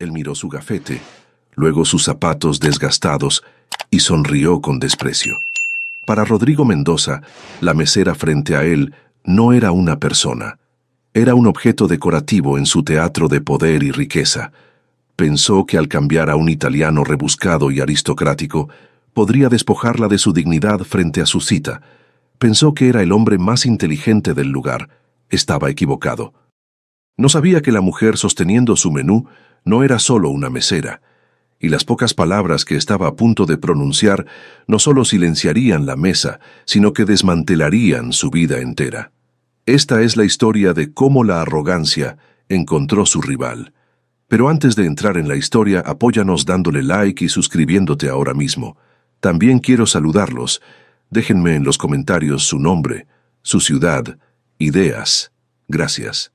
Él miró su gafete, luego sus zapatos desgastados, y sonrió con desprecio. Para Rodrigo Mendoza, la mesera frente a él no era una persona. Era un objeto decorativo en su teatro de poder y riqueza. Pensó que al cambiar a un italiano rebuscado y aristocrático, podría despojarla de su dignidad frente a su cita. Pensó que era el hombre más inteligente del lugar. Estaba equivocado. No sabía que la mujer sosteniendo su menú no era solo una mesera, y las pocas palabras que estaba a punto de pronunciar no solo silenciarían la mesa, sino que desmantelarían su vida entera. Esta es la historia de cómo la arrogancia encontró su rival. Pero antes de entrar en la historia, apóyanos dándole like y suscribiéndote ahora mismo. También quiero saludarlos. Déjenme en los comentarios su nombre, su ciudad, ideas. Gracias.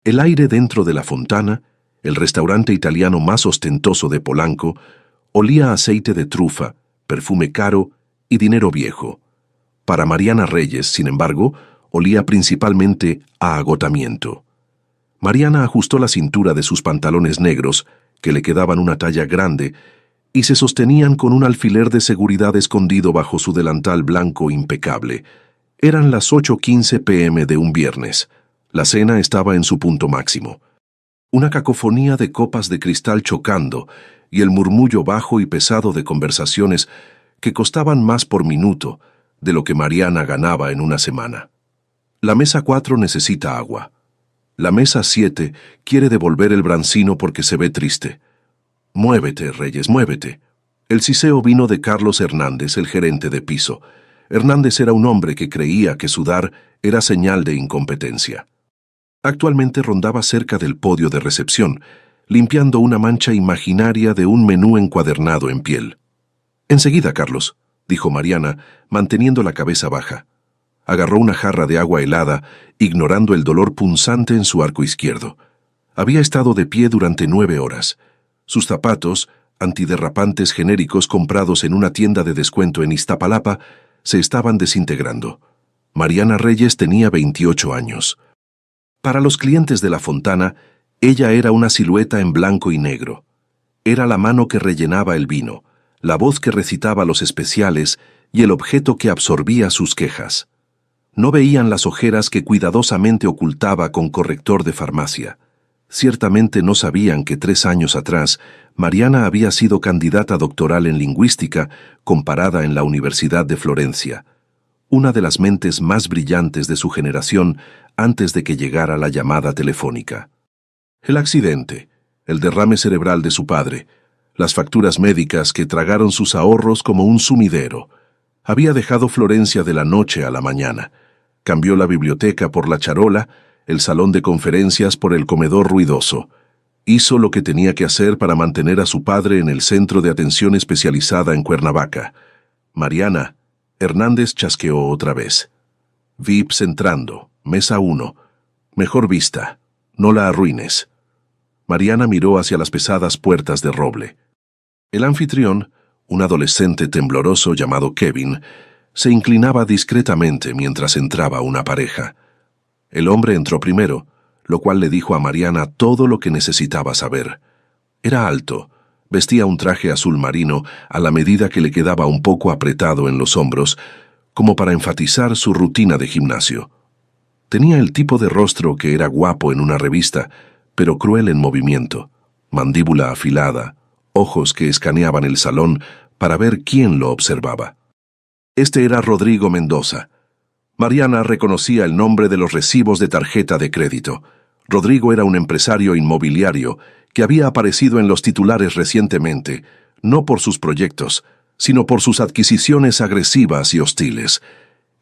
El aire dentro de la Fontana, el restaurante italiano más ostentoso de Polanco, olía a aceite de trufa, perfume caro y dinero viejo. Para Mariana Reyes, sin embargo, olía principalmente a agotamiento. Mariana ajustó la cintura de sus pantalones negros, que le quedaban una talla grande, y se sostenían con un alfiler de seguridad escondido bajo su delantal blanco impecable. Eran las 8:15 p.m. de un viernes. La cena estaba en su punto máximo. Una cacofonía de copas de cristal chocando y el murmullo bajo y pesado de conversaciones que costaban más por minuto de lo que Mariana ganaba en una semana. La mesa 4 necesita agua. La mesa 7 quiere devolver el brancino porque se ve triste. Muévete, Reyes, muévete. El siseo vino de Carlos Hernández, el gerente de piso. Hernández era un hombre que creía que sudar era señal de incompetencia. Actualmente rondaba cerca del podio de recepción, limpiando una mancha imaginaria de un menú encuadernado en piel. «Enseguida, Carlos», dijo Mariana, manteniendo la cabeza baja. Agarró una jarra de agua helada, ignorando el dolor punzante en su arco izquierdo. Había estado de pie durante 9 horas. Sus zapatos, antiderrapantes genéricos comprados en una tienda de descuento en Iztapalapa, se estaban desintegrando. Mariana Reyes tenía 28 años. Para los clientes de la Fontana, ella era una silueta en blanco y negro. Era la mano que rellenaba el vino, la voz que recitaba los especiales y el objeto que absorbía sus quejas. No veían las ojeras que cuidadosamente ocultaba con corrector de farmacia. Ciertamente no sabían que 3 años atrás, Mariana había sido candidata doctoral en lingüística comparada en la Universidad de Florencia, una de las mentes más brillantes de su generación antes de que llegara la llamada telefónica. El accidente, el derrame cerebral de su padre, las facturas médicas que tragaron sus ahorros como un sumidero. Había dejado Florencia de la noche a la mañana. Cambió la biblioteca por la charola, el salón de conferencias por el comedor ruidoso. Hizo lo que tenía que hacer para mantener a su padre en el centro de atención especializada en Cuernavaca. Mariana, Hernández chasqueó otra vez. VIPs entrando, mesa 1. Mejor vista, no la arruines. Mariana miró hacia las pesadas puertas de roble. El anfitrión, un adolescente tembloroso llamado Kevin, se inclinaba discretamente mientras entraba una pareja. El hombre entró primero, lo cual le dijo a Mariana todo lo que necesitaba saber. Era alto, vestía un traje azul marino a la medida que le quedaba un poco apretado en los hombros, como para enfatizar su rutina de gimnasio. Tenía el tipo de rostro que era guapo en una revista, pero cruel en movimiento, mandíbula afilada, ojos que escaneaban el salón para ver quién lo observaba. Este era Rodrigo Mendoza. Mariana reconocía el nombre de los recibos de tarjeta de crédito. Rodrigo era un empresario inmobiliario que había aparecido en los titulares recientemente, no por sus proyectos, sino por sus adquisiciones agresivas y hostiles.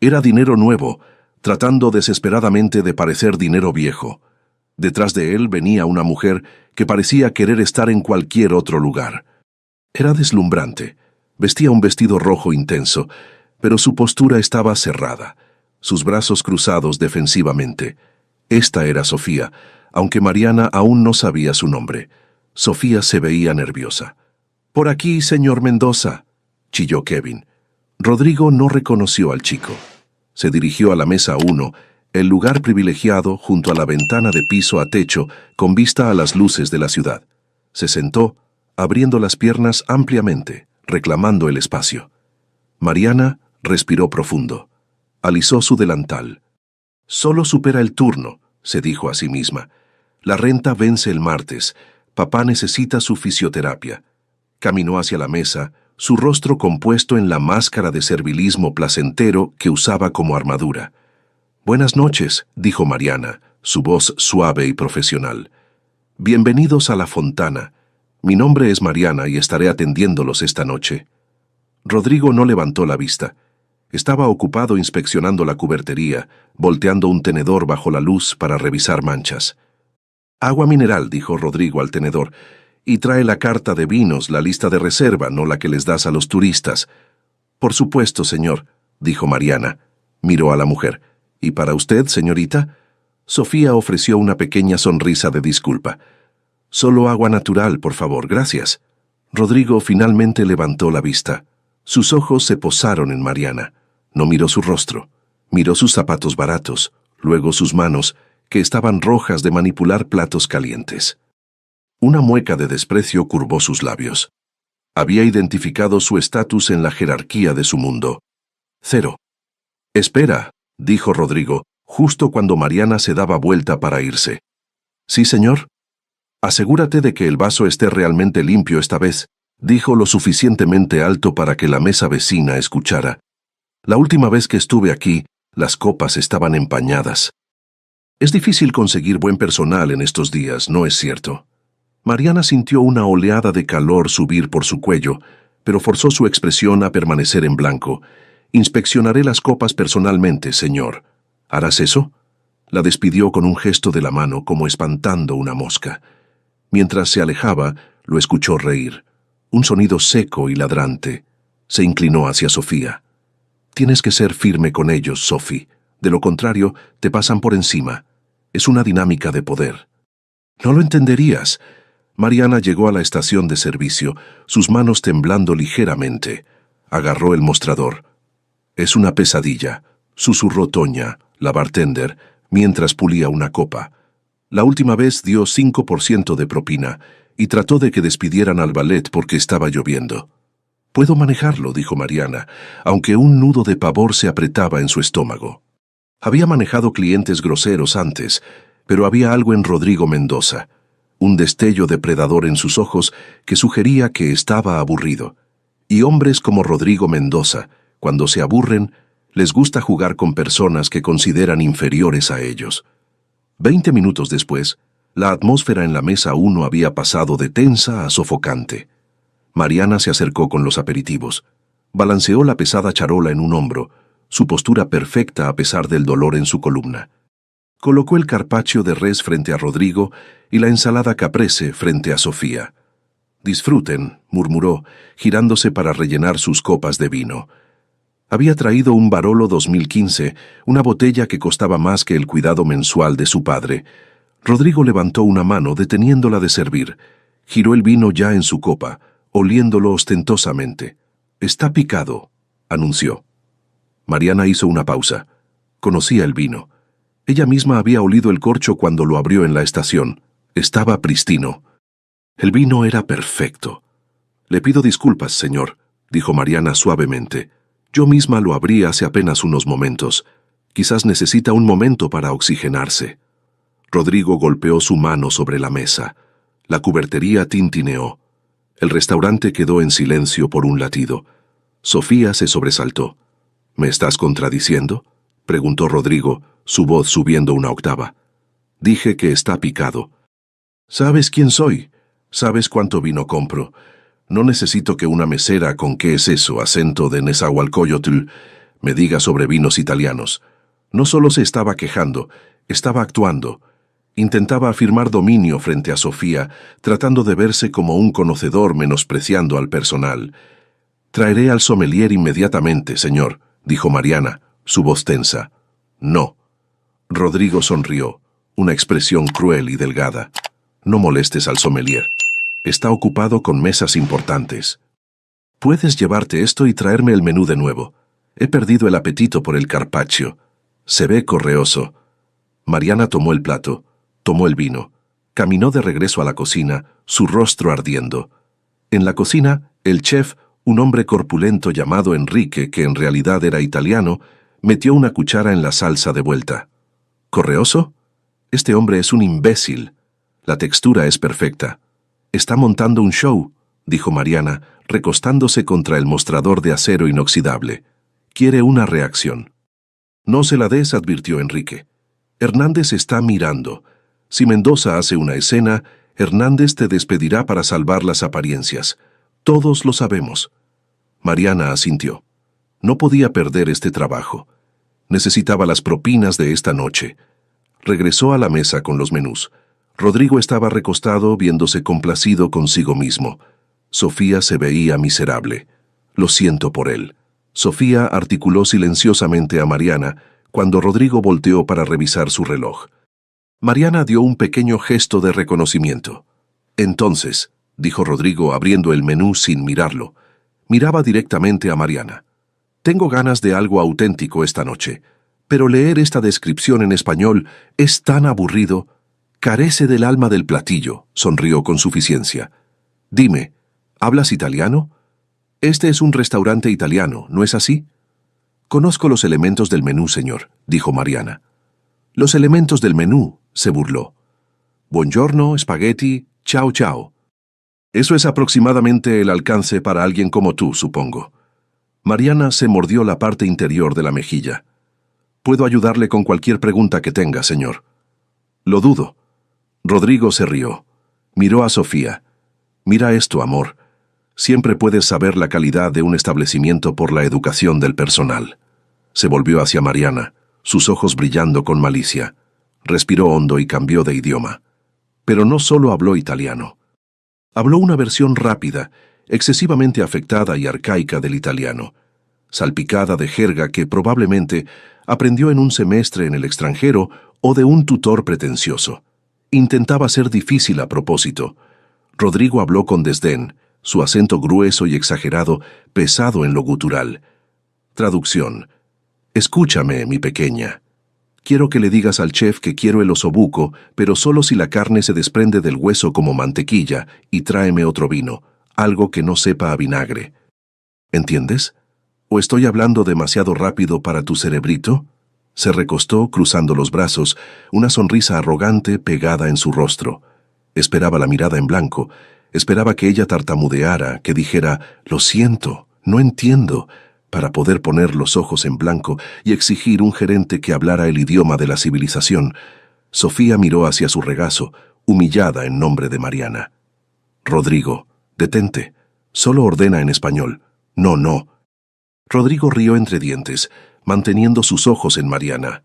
Era dinero nuevo, tratando desesperadamente de parecer dinero viejo. Detrás de él venía una mujer que parecía querer estar en cualquier otro lugar. Era deslumbrante, vestía un vestido rojo intenso, pero su postura estaba cerrada, sus brazos cruzados defensivamente. Esta era Sofía, aunque Mariana aún no sabía su nombre. Sofía se veía nerviosa. «Por aquí, señor Mendoza», chilló Kevin. Rodrigo no reconoció al chico. Se dirigió a la mesa 1, el lugar privilegiado junto a la ventana de piso a techo con vista a las luces de la ciudad. Se sentó, abriendo las piernas ampliamente, reclamando el espacio. Mariana respiró profundo. Alisó su delantal. «Solo supera el turno», se dijo a sí misma. «La renta vence el martes. Papá necesita su fisioterapia». Caminó hacia la mesa, su rostro compuesto en la máscara de servilismo placentero que usaba como armadura. «Buenas noches», dijo Mariana, su voz suave y profesional. «Bienvenidos a La Fontana. Mi nombre es Mariana y estaré atendiéndolos esta noche». Rodrigo no levantó la vista. Estaba ocupado inspeccionando la cubertería, volteando un tenedor bajo la luz para revisar manchas. «Agua mineral», dijo Rodrigo al tenedor, «y trae la carta de vinos, la lista de reserva, no la que les das a los turistas». «Por supuesto, señor», dijo Mariana. Miró a la mujer. «¿Y para usted, señorita?» Sofía ofreció una pequeña sonrisa de disculpa. «Solo agua natural, por favor, gracias». Rodrigo finalmente levantó la vista. Sus ojos se posaron en Mariana. No miró su rostro. Miró sus zapatos baratos, luego sus manos, que estaban rojas de manipular platos calientes. Una mueca de desprecio curvó sus labios. Había identificado su estatus en la jerarquía de su mundo. 0. «Espera», dijo Rodrigo, justo cuando Mariana se daba vuelta para irse. «Sí, señor». «Asegúrate de que el vaso esté realmente limpio esta vez», dijo lo suficientemente alto para que la mesa vecina escuchara. «La última vez que estuve aquí, las copas estaban empañadas». Es difícil conseguir buen personal en estos días, ¿no es cierto? Mariana sintió una oleada de calor subir por su cuello, pero forzó su expresión a permanecer en blanco. «Inspeccionaré las copas personalmente, señor». «¿Harás eso?» La despidió con un gesto de la mano como espantando una mosca. Mientras se alejaba, lo escuchó reír. Un sonido seco y ladrante. Se inclinó hacia Sofía. «Tienes que ser firme con ellos, Sophie. De lo contrario, te pasan por encima. Es una dinámica de poder». «No lo entenderías». Mariana llegó a la estación de servicio, sus manos temblando ligeramente. Agarró el mostrador. «Es una pesadilla», susurró Toña, la bartender, mientras pulía una copa. La última vez dio 5% de propina y trató de que despidieran al ballet porque estaba lloviendo. «Puedo manejarlo», dijo Mariana, aunque un nudo de pavor se apretaba en su estómago. Había manejado clientes groseros antes, pero había algo en Rodrigo Mendoza, un destello depredador en sus ojos que sugería que estaba aburrido. Y hombres como Rodrigo Mendoza, cuando se aburren, les gusta jugar con personas que consideran inferiores a ellos. 20 minutos después, la atmósfera en la mesa 1 había pasado de tensa a sofocante. Mariana se acercó con los aperitivos. Balanceó la pesada charola en un hombro, su postura perfecta a pesar del dolor en su columna. Colocó el carpaccio de res frente a Rodrigo y la ensalada caprese frente a Sofía. «Disfruten», murmuró, girándose para rellenar sus copas de vino. Había traído un Barolo 2015, una botella que costaba más que el cuidado mensual de su padre. Rodrigo levantó una mano deteniéndola de servir. Giró el vino ya en su copa, oliéndolo ostentosamente. «Está picado», anunció. Mariana hizo una pausa. Conocía el vino. Ella misma había olido el corcho cuando lo abrió en la estación. Estaba pristino. El vino era perfecto. «Le pido disculpas, señor», dijo Mariana suavemente. «Yo misma lo abrí hace apenas unos momentos. Quizás necesita un momento para oxigenarse». Rodrigo golpeó su mano sobre la mesa. La cubertería tintineó. El restaurante quedó en silencio por un latido. Sofía se sobresaltó. «¿Me estás contradiciendo?», preguntó Rodrigo, su voz subiendo una octava. «Dije que está picado». «¿Sabes quién soy? ¿Sabes cuánto vino compro? No necesito que una mesera con qué es eso, acento de Nezahualcóyotl, me diga sobre vinos italianos. No solo se estaba quejando, estaba actuando. Intentaba afirmar dominio frente a Sofía, tratando de verse como un conocedor menospreciando al personal. «Traeré al sommelier inmediatamente, señor», dijo Mariana, su voz tensa. «No». Rodrigo sonrió, una expresión cruel y delgada. «No molestes al sommelier. Está ocupado con mesas importantes. Puedes llevarte esto y traerme el menú de nuevo. He perdido el apetito por el carpaccio. Se ve correoso». Mariana tomó el plato, tomó el vino. Caminó de regreso a la cocina, su rostro ardiendo. En la cocina, el chef, un hombre corpulento llamado Enrique, que en realidad era italiano, metió una cuchara en la salsa de vuelta. ¿Correoso? Este hombre es un imbécil. La textura es perfecta. Está montando un show, dijo Mariana, recostándose contra el mostrador de acero inoxidable. Quiere una reacción. No se la des, advirtió Enrique. Hernández está mirando. Si Mendoza hace una escena, Hernández te despedirá para salvar las apariencias. Todos lo sabemos. Mariana asintió. No podía perder este trabajo. Necesitaba las propinas de esta noche. Regresó a la mesa con los menús. Rodrigo estaba recostado viéndose complacido consigo mismo. Sofía se veía miserable. Lo siento por él. Sofía articuló silenciosamente a Mariana cuando Rodrigo volteó para revisar su reloj. Mariana dio un pequeño gesto de reconocimiento. Entonces, dijo Rodrigo abriendo el menú sin mirarlo. Miraba directamente a Mariana. Tengo ganas de algo auténtico esta noche, pero leer esta descripción en español es tan aburrido. Carece del alma del platillo, sonrió con suficiencia. Dime, ¿hablas italiano? Este es un restaurante italiano, ¿no es así? Conozco los elementos del menú, señor, dijo Mariana. Los elementos del menú, se burló. Buongiorno, spaghetti, ciao ciao. Eso es aproximadamente el alcance para alguien como tú, supongo. Mariana se mordió la parte interior de la mejilla. Puedo ayudarle con cualquier pregunta que tenga, señor. Lo dudo. Rodrigo se rió. Miró a Sofía. Mira esto, amor. Siempre puedes saber la calidad de un establecimiento por la educación del personal. Se volvió hacia Mariana, sus ojos brillando con malicia. Respiró hondo y cambió de idioma. Pero no solo habló italiano. Habló una versión rápida, excesivamente afectada y arcaica del italiano, salpicada de jerga que probablemente aprendió en un semestre en el extranjero o de un tutor pretencioso. Intentaba ser difícil a propósito. Rodrigo habló con desdén, su acento grueso y exagerado, pesado en lo gutural. Traducción. Escúchame, mi pequeña. Quiero que le digas al chef que quiero el osobuco, pero solo si la carne se desprende del hueso como mantequilla, y tráeme otro vino, algo que no sepa a vinagre. ¿Entiendes? ¿O estoy hablando demasiado rápido para tu cerebrito? Se recostó, cruzando los brazos, una sonrisa arrogante pegada en su rostro. Esperaba la mirada en blanco, esperaba que ella tartamudeara, que dijera, lo siento, no entiendo, para poder poner los ojos en blanco y exigir un gerente que hablara el idioma de la civilización. Sofía miró hacia su regazo, humillada en nombre de Mariana. Rodrigo, detente. Solo ordena en español. No, no. Rodrigo rió entre dientes, manteniendo sus ojos en Mariana.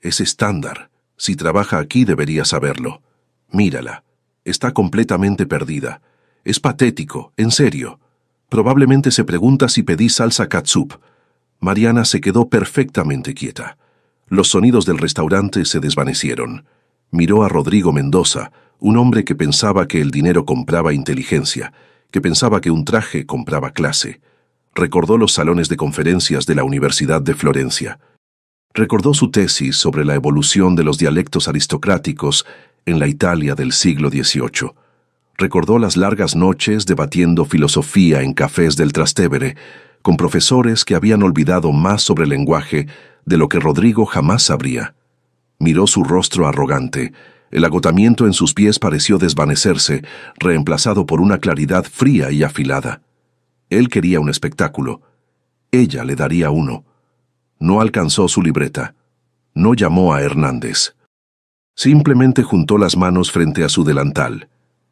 Es estándar. Si trabaja aquí debería saberlo. Mírala. Está completamente perdida. Es patético, en serio. Probablemente se pregunta si pedí salsa catsup. Mariana se quedó perfectamente quieta. Los sonidos del restaurante se desvanecieron. Miró a Rodrigo Mendoza, un hombre que pensaba que el dinero compraba inteligencia, que pensaba que un traje compraba clase. Recordó los salones de conferencias de la Universidad de Florencia. Recordó su tesis sobre la evolución de los dialectos aristocráticos en la Italia del siglo XVIII. Recordó las largas noches debatiendo filosofía en cafés del Trastevere, con profesores que habían olvidado más sobre el lenguaje de lo que Rodrigo jamás sabría. Miró su rostro arrogante. El agotamiento en sus pies pareció desvanecerse, reemplazado por una claridad fría y afilada. Él quería un espectáculo. Ella le daría uno. No alcanzó su libreta. No llamó a Hernández. Simplemente juntó las manos frente a su delantal.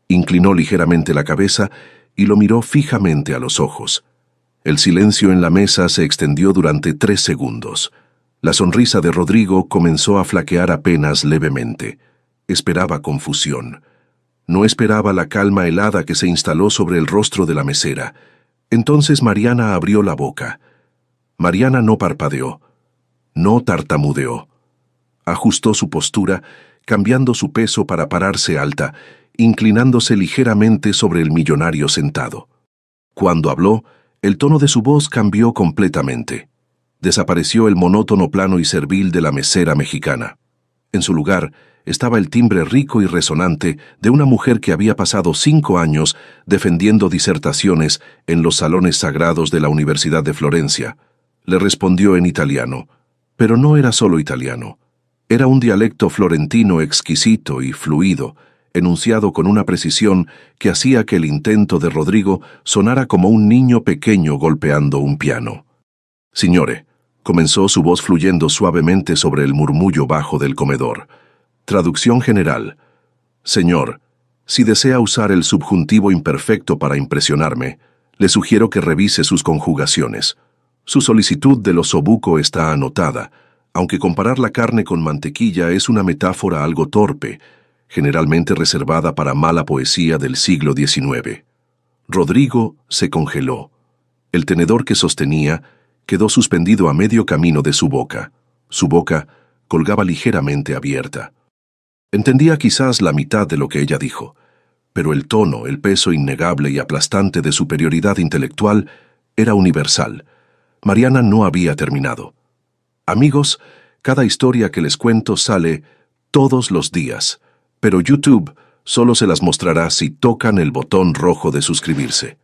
Inclinó ligeramente la cabeza y lo miró fijamente a los ojos. El silencio en la mesa se extendió durante 3 segundos. La sonrisa de Rodrigo comenzó a flaquear apenas levemente. Esperaba confusión. No esperaba la calma helada que se instaló sobre el rostro de la mesera. Entonces Mariana abrió la boca. Mariana no parpadeó. No tartamudeó. Ajustó su postura, cambiando su peso para pararse alta, inclinándose ligeramente sobre el millonario sentado. Cuando habló, el tono de su voz cambió completamente. Desapareció el monótono plano y servil de la mesera mexicana. En su lugar, estaba el timbre rico y resonante de una mujer que había pasado 5 años defendiendo disertaciones en los salones sagrados de la Universidad de Florencia. Le respondió en italiano, pero no era solo italiano. Era un dialecto florentino exquisito y fluido, enunciado con una precisión que hacía que el intento de Rodrigo sonara como un niño pequeño golpeando un piano. «Signore», comenzó su voz fluyendo suavemente sobre el murmullo bajo del comedor. Traducción general. «Señor, si desea usar el subjuntivo imperfecto para impresionarme, le sugiero que revise sus conjugaciones. Su solicitud del osobuco está anotada, aunque comparar la carne con mantequilla es una metáfora algo torpe, generalmente reservada para mala poesía del siglo XIX. Rodrigo se congeló. El tenedor que sostenía quedó suspendido a medio camino de su boca. Su boca colgaba ligeramente abierta. Entendía quizás la mitad de lo que ella dijo, pero el tono, el peso innegable y aplastante de superioridad intelectual era universal. Mariana no había terminado. Amigos, cada historia que les cuento sale todos los días, pero YouTube solo se las mostrará si tocan el botón rojo de suscribirse.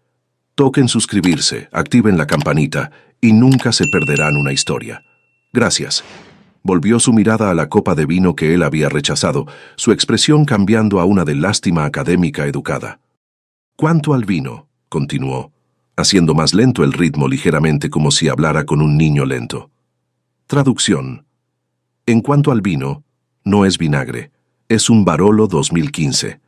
Toquen suscribirse, activen la campanita y nunca se perderán una historia. Gracias. Volvió su mirada a la copa de vino que él había rechazado, su expresión cambiando a una de lástima académica educada. «Cuanto al vino», continuó, haciendo más lento el ritmo ligeramente como si hablara con un niño lento. Traducción. En cuanto al vino, no es vinagre, es un Barolo 2015.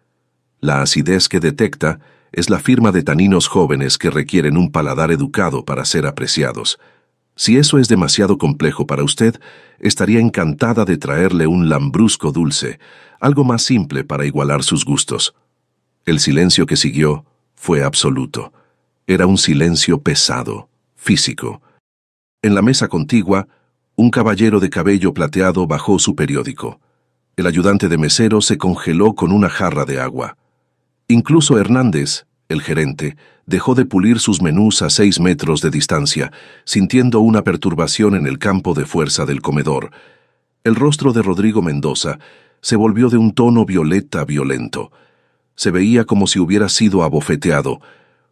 La acidez que detecta es la firma de taninos jóvenes que requieren un paladar educado para ser apreciados. Si eso es demasiado complejo para usted, estaría encantada de traerle un lambrusco dulce, algo más simple para igualar sus gustos. El silencio que siguió fue absoluto. Era un silencio pesado, físico. En la mesa contigua, un caballero de cabello plateado bajó su periódico. El ayudante de mesero se congeló con una jarra de agua. Incluso Hernández, el gerente, dejó de pulir sus menús a 6 metros de distancia, sintiendo una perturbación en el campo de fuerza del comedor. El rostro de Rodrigo Mendoza se volvió de un tono violeta violento. Se veía como si hubiera sido abofeteado.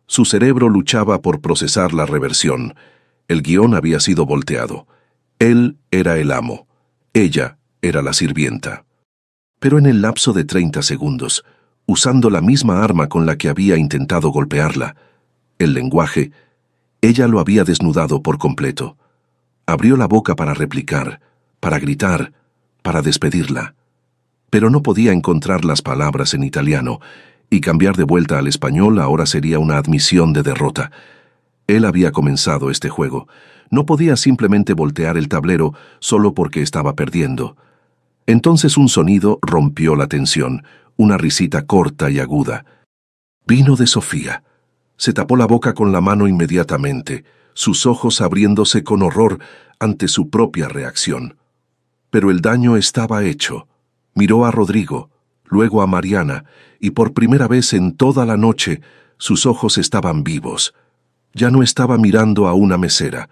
Su cerebro luchaba por procesar la reversión. El guión había sido volteado. Él era el amo. Ella era la sirvienta. Pero en el lapso de 30 segundos, usando la misma arma con la que había intentado golpearla, el lenguaje, ella lo había desnudado por completo. Abrió la boca para replicar, para gritar, para despedirla. Pero no podía encontrar las palabras en italiano, y cambiar de vuelta al español ahora sería una admisión de derrota. Él había comenzado este juego. No podía simplemente voltear el tablero solo porque estaba perdiendo. Entonces un sonido rompió la tensión, una risita corta y aguda. Vino de Sofía. Se tapó la boca con la mano inmediatamente, sus ojos abriéndose con horror ante su propia reacción. Pero el daño estaba hecho. Miró a Rodrigo, luego a Mariana, y por primera vez en toda la noche sus ojos estaban vivos. Ya no estaba mirando a una mesera,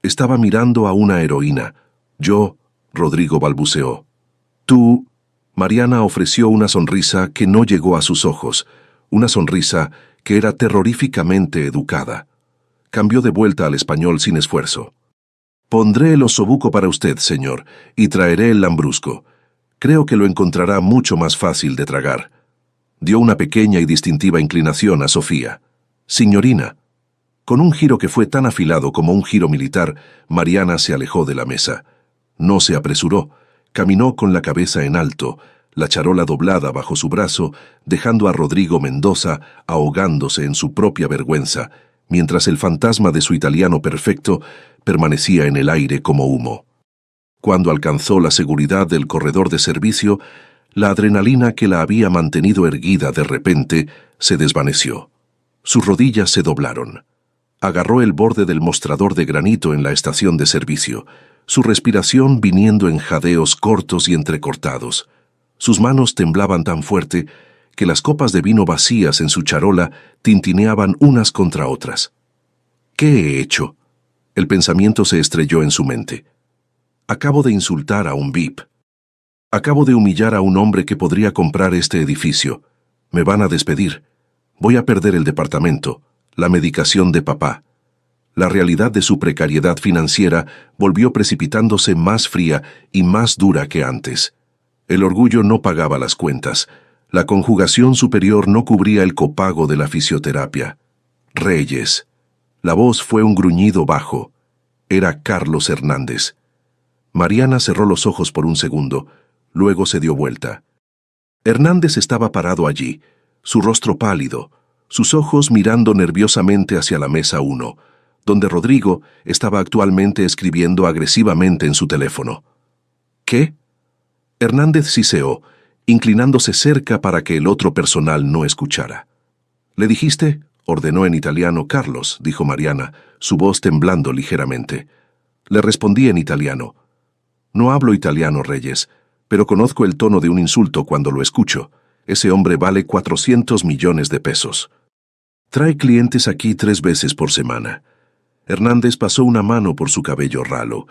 estaba mirando a una heroína. «Yo», Rodrigo balbuceó. «Tú», Mariana ofreció una sonrisa que no llegó a sus ojos, una sonrisa que era terroríficamente educada. Cambió de vuelta al español sin esfuerzo. «Pondré el osobuco para usted, señor, y traeré el lambrusco. Creo que lo encontrará mucho más fácil de tragar». Dio una pequeña y distintiva inclinación a Sofía. «Signorina». Con un giro que fue tan afilado como un giro militar, Mariana se alejó de la mesa. No se apresuró. Caminó con la cabeza en alto, la charola doblada bajo su brazo, dejando a Rodrigo Mendoza ahogándose en su propia vergüenza, mientras el fantasma de su italiano perfecto permanecía en el aire como humo. Cuando alcanzó la seguridad del corredor de servicio, la adrenalina que la había mantenido erguida de repente se desvaneció. Sus rodillas se doblaron. Agarró el borde del mostrador de granito en la estación de servicio, su respiración viniendo en jadeos cortos y entrecortados. Sus manos temblaban tan fuerte que las copas de vino vacías en su charola tintineaban unas contra otras. ¿Qué he hecho? El pensamiento se estrelló en su mente. Acabo de insultar a un VIP. Acabo de humillar a un hombre que podría comprar este edificio. Me van a despedir. Voy a perder el departamento, la medicación de papá. La realidad de su precariedad financiera volvió precipitándose más fría y más dura que antes. El orgullo no pagaba las cuentas. La conjugación superior no cubría el copago de la fisioterapia. Reyes. La voz fue un gruñido bajo. Era Carlos Hernández. Mariana cerró los ojos por un segundo, luego se dio vuelta. Hernández estaba parado allí, su rostro pálido, sus ojos mirando nerviosamente hacia la mesa 1, donde Rodrigo estaba actualmente escribiendo agresivamente en su teléfono. ¿Qué? Hernández siseó, inclinándose cerca para que el otro personal no escuchara. ¿Le dijiste? Ordenó en italiano. Carlos, dijo Mariana, su voz temblando ligeramente. Le respondí en italiano. No hablo italiano, Reyes, pero conozco el tono de un insulto cuando lo escucho. Ese hombre vale 400 millones de pesos. Trae clientes aquí 3 veces por semana. Hernández pasó una mano por su cabello ralo.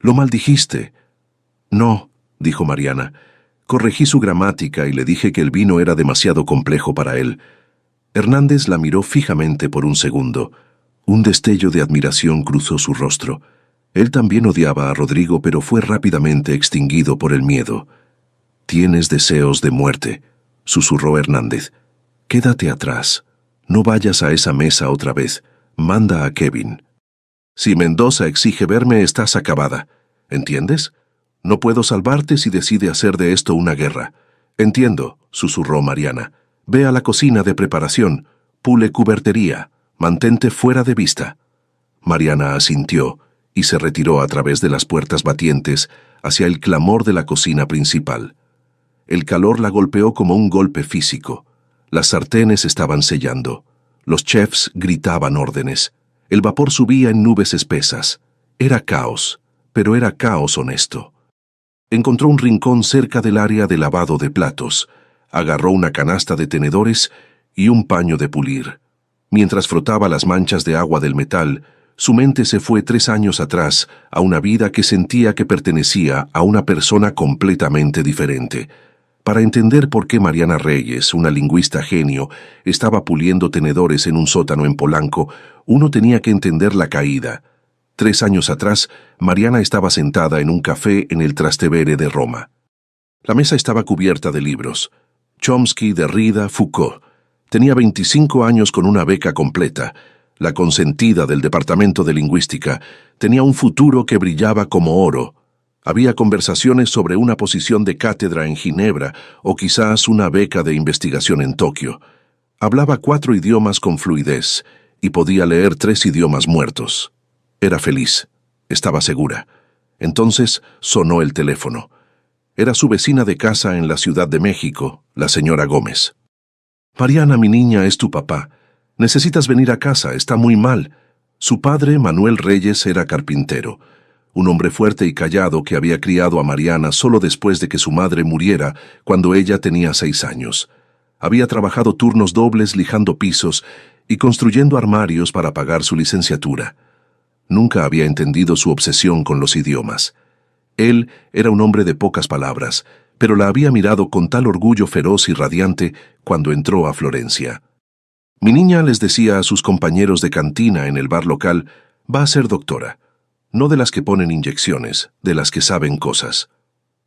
¿Lo maldijiste? No, dijo Mariana. Corregí su gramática y le dije que el vino era demasiado complejo para él. Hernández la miró fijamente por un segundo. Un destello de admiración cruzó su rostro. Él también odiaba a Rodrigo, pero fue rápidamente extinguido por el miedo. «Tienes deseos de muerte», susurró Hernández. «Quédate atrás. No vayas a esa mesa otra vez. Manda a Kevin. Si Mendoza exige verme, estás acabada. ¿Entiendes? No puedo salvarte si decide hacer de esto una guerra». «Entiendo», susurró Mariana. «Ve a la cocina de preparación. Pule cubertería. Mantente fuera de vista». Mariana asintió y se retiró a través de las puertas batientes hacia el clamor de la cocina principal. El calor la golpeó como un golpe físico. Las sartenes estaban sellando. Los chefs gritaban órdenes. El vapor subía en nubes espesas. Era caos, pero era caos honesto. Encontró un rincón cerca del área de lavado de platos. Agarró una canasta de tenedores y un paño de pulir. Mientras frotaba las manchas de agua del metal, su mente se fue 3 años atrás a una vida que sentía que pertenecía a una persona completamente diferente. Para entender por qué Mariana Reyes, una lingüista genio, estaba puliendo tenedores en un sótano en Polanco, uno tenía que entender la caída. 3 años atrás, Mariana estaba sentada en un café en el Trastevere de Roma. La mesa estaba cubierta de libros. Chomsky, Derrida, Foucault. Tenía 25 años con una beca completa. La consentida del Departamento de Lingüística tenía un futuro que brillaba como oro. Había conversaciones sobre una posición de cátedra en Ginebra o quizás una beca de investigación en Tokio. Hablaba 4 idiomas con fluidez y podía leer 3 idiomas muertos. Era feliz. Estaba segura. Entonces sonó el teléfono. Era su vecina de casa en la Ciudad de México, la señora Gómez. «Mariana, mi niña, es tu papá. Necesitas venir a casa, está muy mal». Su padre, Manuel Reyes, era carpintero. Un hombre fuerte y callado que había criado a Mariana solo después de que su madre muriera cuando ella tenía 6 años. Había trabajado turnos dobles lijando pisos y construyendo armarios para pagar su licenciatura. Nunca había entendido su obsesión con los idiomas. Él era un hombre de pocas palabras, pero la había mirado con tal orgullo feroz y radiante cuando entró a Florencia. Mi niña, les decía a sus compañeros de cantina en el bar local, va a ser doctora. No de las que ponen inyecciones, de las que saben cosas.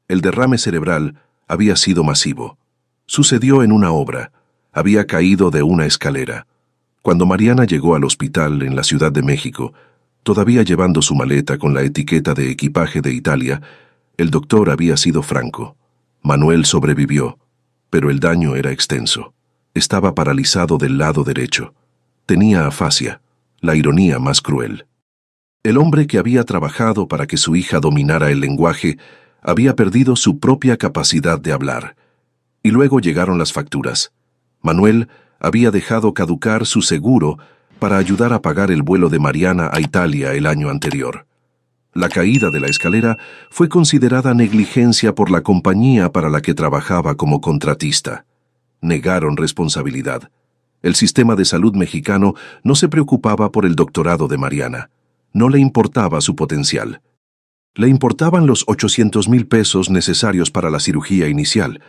El derrame cerebral había sido masivo. Sucedió en una obra. Había caído de una escalera. Cuando Mariana llegó al hospital en la Ciudad de México, todavía llevando su maleta con la etiqueta de equipaje de Italia, el doctor había sido franco. Manuel sobrevivió, pero el daño era extenso. Estaba paralizado del lado derecho. Tenía afasia, la ironía más cruel. El hombre que había trabajado para que su hija dominara el lenguaje había perdido su propia capacidad de hablar. Y luego llegaron las facturas. Manuel había dejado caducar su seguro para ayudar a pagar el vuelo de Mariana a Italia el año anterior. La caída de la escalera fue considerada negligencia por la compañía para la que trabajaba como contratista. Negaron responsabilidad. El sistema de salud mexicano no se preocupaba por el doctorado de Mariana. No le importaba su potencial. Le importaban los 800,000 pesos necesarios para la cirugía inicial,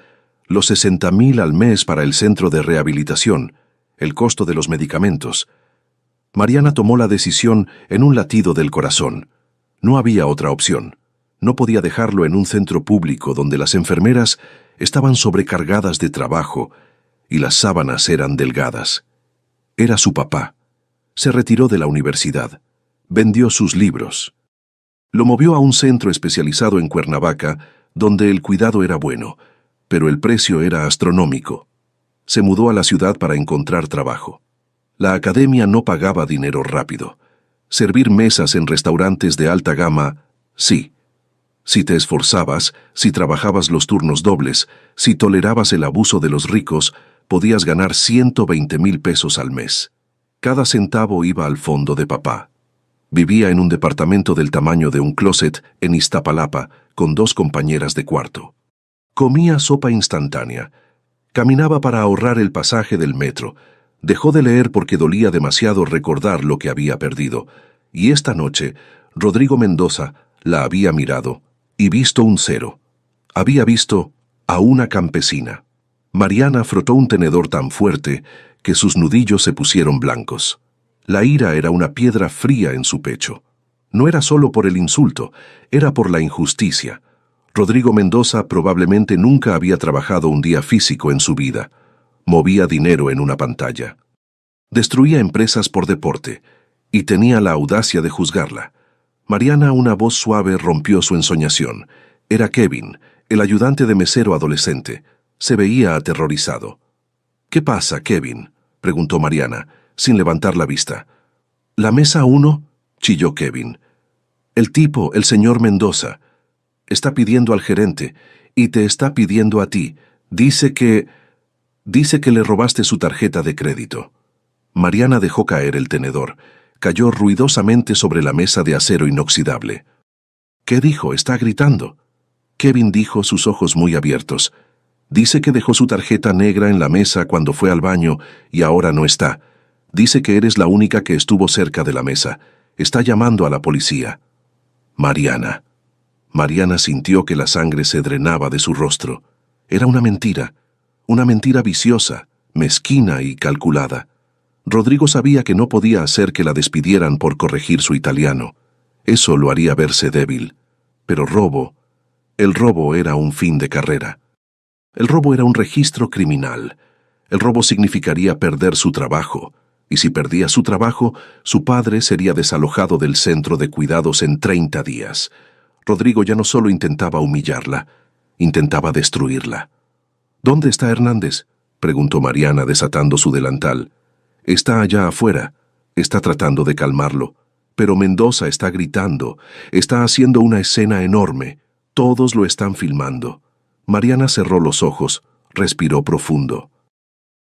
los 60,000 al mes para el centro de rehabilitación, el costo de los medicamentos. Mariana tomó la decisión en un latido del corazón. No había otra opción. No podía dejarlo en un centro público donde las enfermeras estaban sobrecargadas de trabajo y las sábanas eran delgadas. Era su papá. Se retiró de la universidad. Vendió sus libros. Lo movió a un centro especializado en Cuernavaca, donde el cuidado era bueno, pero el precio era astronómico. Se mudó a la ciudad para encontrar trabajo. La academia no pagaba dinero rápido. Servir mesas en restaurantes de alta gama, sí. Si te esforzabas, si trabajabas los turnos dobles, si tolerabas el abuso de los ricos, podías ganar 120,000 pesos al mes. Cada centavo iba al fondo de papá. Vivía en un departamento del tamaño de un closet en Iztapalapa, con 2 compañeras de cuarto. Comía sopa instantánea. Caminaba para ahorrar el pasaje del metro. Dejó de leer porque dolía demasiado recordar lo que había perdido. Y esta noche, Rodrigo Mendoza la había mirado y visto un 0. Había visto a una campesina. Mariana frotó un tenedor tan fuerte que sus nudillos se pusieron blancos. La ira era una piedra fría en su pecho. No era solo por el insulto, era por la injusticia. Rodrigo Mendoza probablemente nunca había trabajado un día físico en su vida. Movía dinero en una pantalla. Destruía empresas por deporte, y tenía la audacia de juzgarla. Mariana, una voz suave, rompió su ensoñación. Era Kevin, el ayudante de mesero adolescente. Se veía aterrorizado. «¿Qué pasa, Kevin?», preguntó Mariana, sin levantar la vista. «¿La mesa 1?», chilló Kevin. «El tipo, el señor Mendoza, está pidiendo al gerente, y te está pidiendo a ti. Dice que le robaste su tarjeta de crédito». Mariana dejó caer el tenedor. Cayó ruidosamente sobre la mesa de acero inoxidable. «¿Qué dijo? Está gritando». Kevin dijo, sus ojos muy abiertos. «Dice que dejó su tarjeta negra en la mesa cuando fue al baño y ahora no está. Dice que eres la única que estuvo cerca de la mesa. Está llamando a la policía». Mariana. Mariana sintió que la sangre se drenaba de su rostro. Era una mentira viciosa, mezquina y calculada. Rodrigo sabía que no podía hacer que la despidieran por corregir su italiano. Eso lo haría verse débil. Pero el robo era un fin de carrera. El robo era un registro criminal. El robo significaría perder su trabajo, y si perdía su trabajo, su padre sería desalojado del centro de cuidados en 30 días. Rodrigo ya no solo intentaba humillarla, intentaba destruirla. «¿Dónde está Hernández?», preguntó Mariana desatando su delantal. «Está allá afuera. Está tratando de calmarlo. Pero Mendoza está gritando. Está haciendo una escena enorme. Todos lo están filmando». Mariana cerró los ojos, respiró profundo.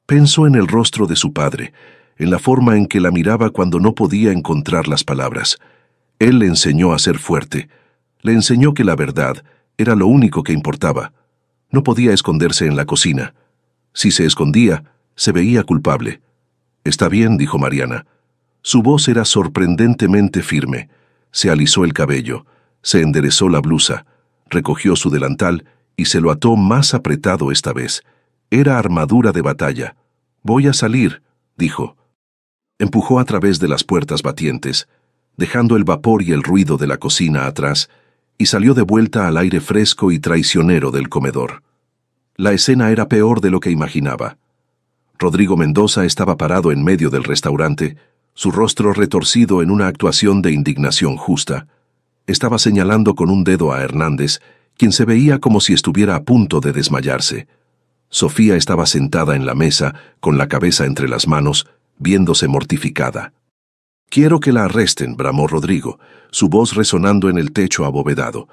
Pensó en el rostro de su padre, en la forma en que la miraba cuando no podía encontrar las palabras. Él le enseñó a ser fuerte. Le enseñó que la verdad era lo único que importaba. No podía esconderse en la cocina. Si se escondía, se veía culpable. «Está bien», dijo Mariana. Su voz era sorprendentemente firme. Se alisó el cabello, se enderezó la blusa, recogió su delantal y se lo ató más apretado esta vez. Era armadura de batalla. «Voy a salir», dijo. Empujó a través de las puertas batientes, dejando el vapor y el ruido de la cocina atrás, y salió de vuelta al aire fresco y traicionero del comedor. La escena era peor de lo que imaginaba. Rodrigo Mendoza estaba parado en medio del restaurante, su rostro retorcido en una actuación de indignación justa. Estaba señalando con un dedo a Hernández, quien se veía como si estuviera a punto de desmayarse. Sofía estaba sentada en la mesa, con la cabeza entre las manos, viéndose mortificada. «Quiero que la arresten», bramó Rodrigo, su voz resonando en el techo abovedado.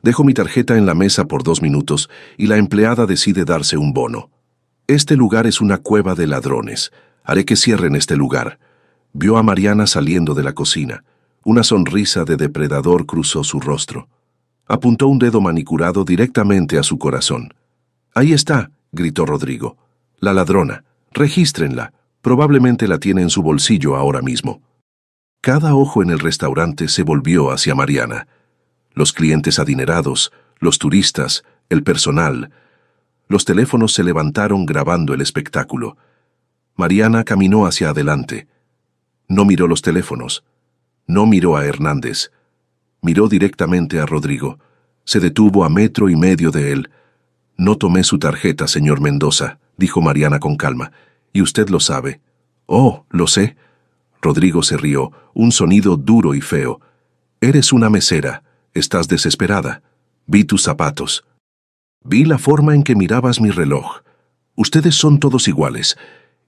«Dejo mi tarjeta en la mesa por 2 minutos y la empleada decide darse un bono. Este lugar es una cueva de ladrones. Haré que cierren este lugar». Vio a Mariana saliendo de la cocina. Una sonrisa de depredador cruzó su rostro. Apuntó un dedo manicurado directamente a su corazón. «Ahí está», gritó Rodrigo. «La ladrona. Regístrenla. Probablemente la tiene en su bolsillo ahora mismo». Cada ojo en el restaurante se volvió hacia Mariana. Los clientes adinerados, los turistas, el personal. Los teléfonos se levantaron grabando el espectáculo. Mariana caminó hacia adelante. No miró los teléfonos. No miró a Hernández. Miró directamente a Rodrigo. Se detuvo a 1,5 metros de él. «No tomé su tarjeta, señor Mendoza», dijo Mariana con calma. «Y usted lo sabe». «Oh, lo sé». Rodrigo se rió, un sonido duro y feo. «Eres una mesera. Estás desesperada. Vi tus zapatos. Vi la forma en que mirabas mi reloj. Ustedes son todos iguales.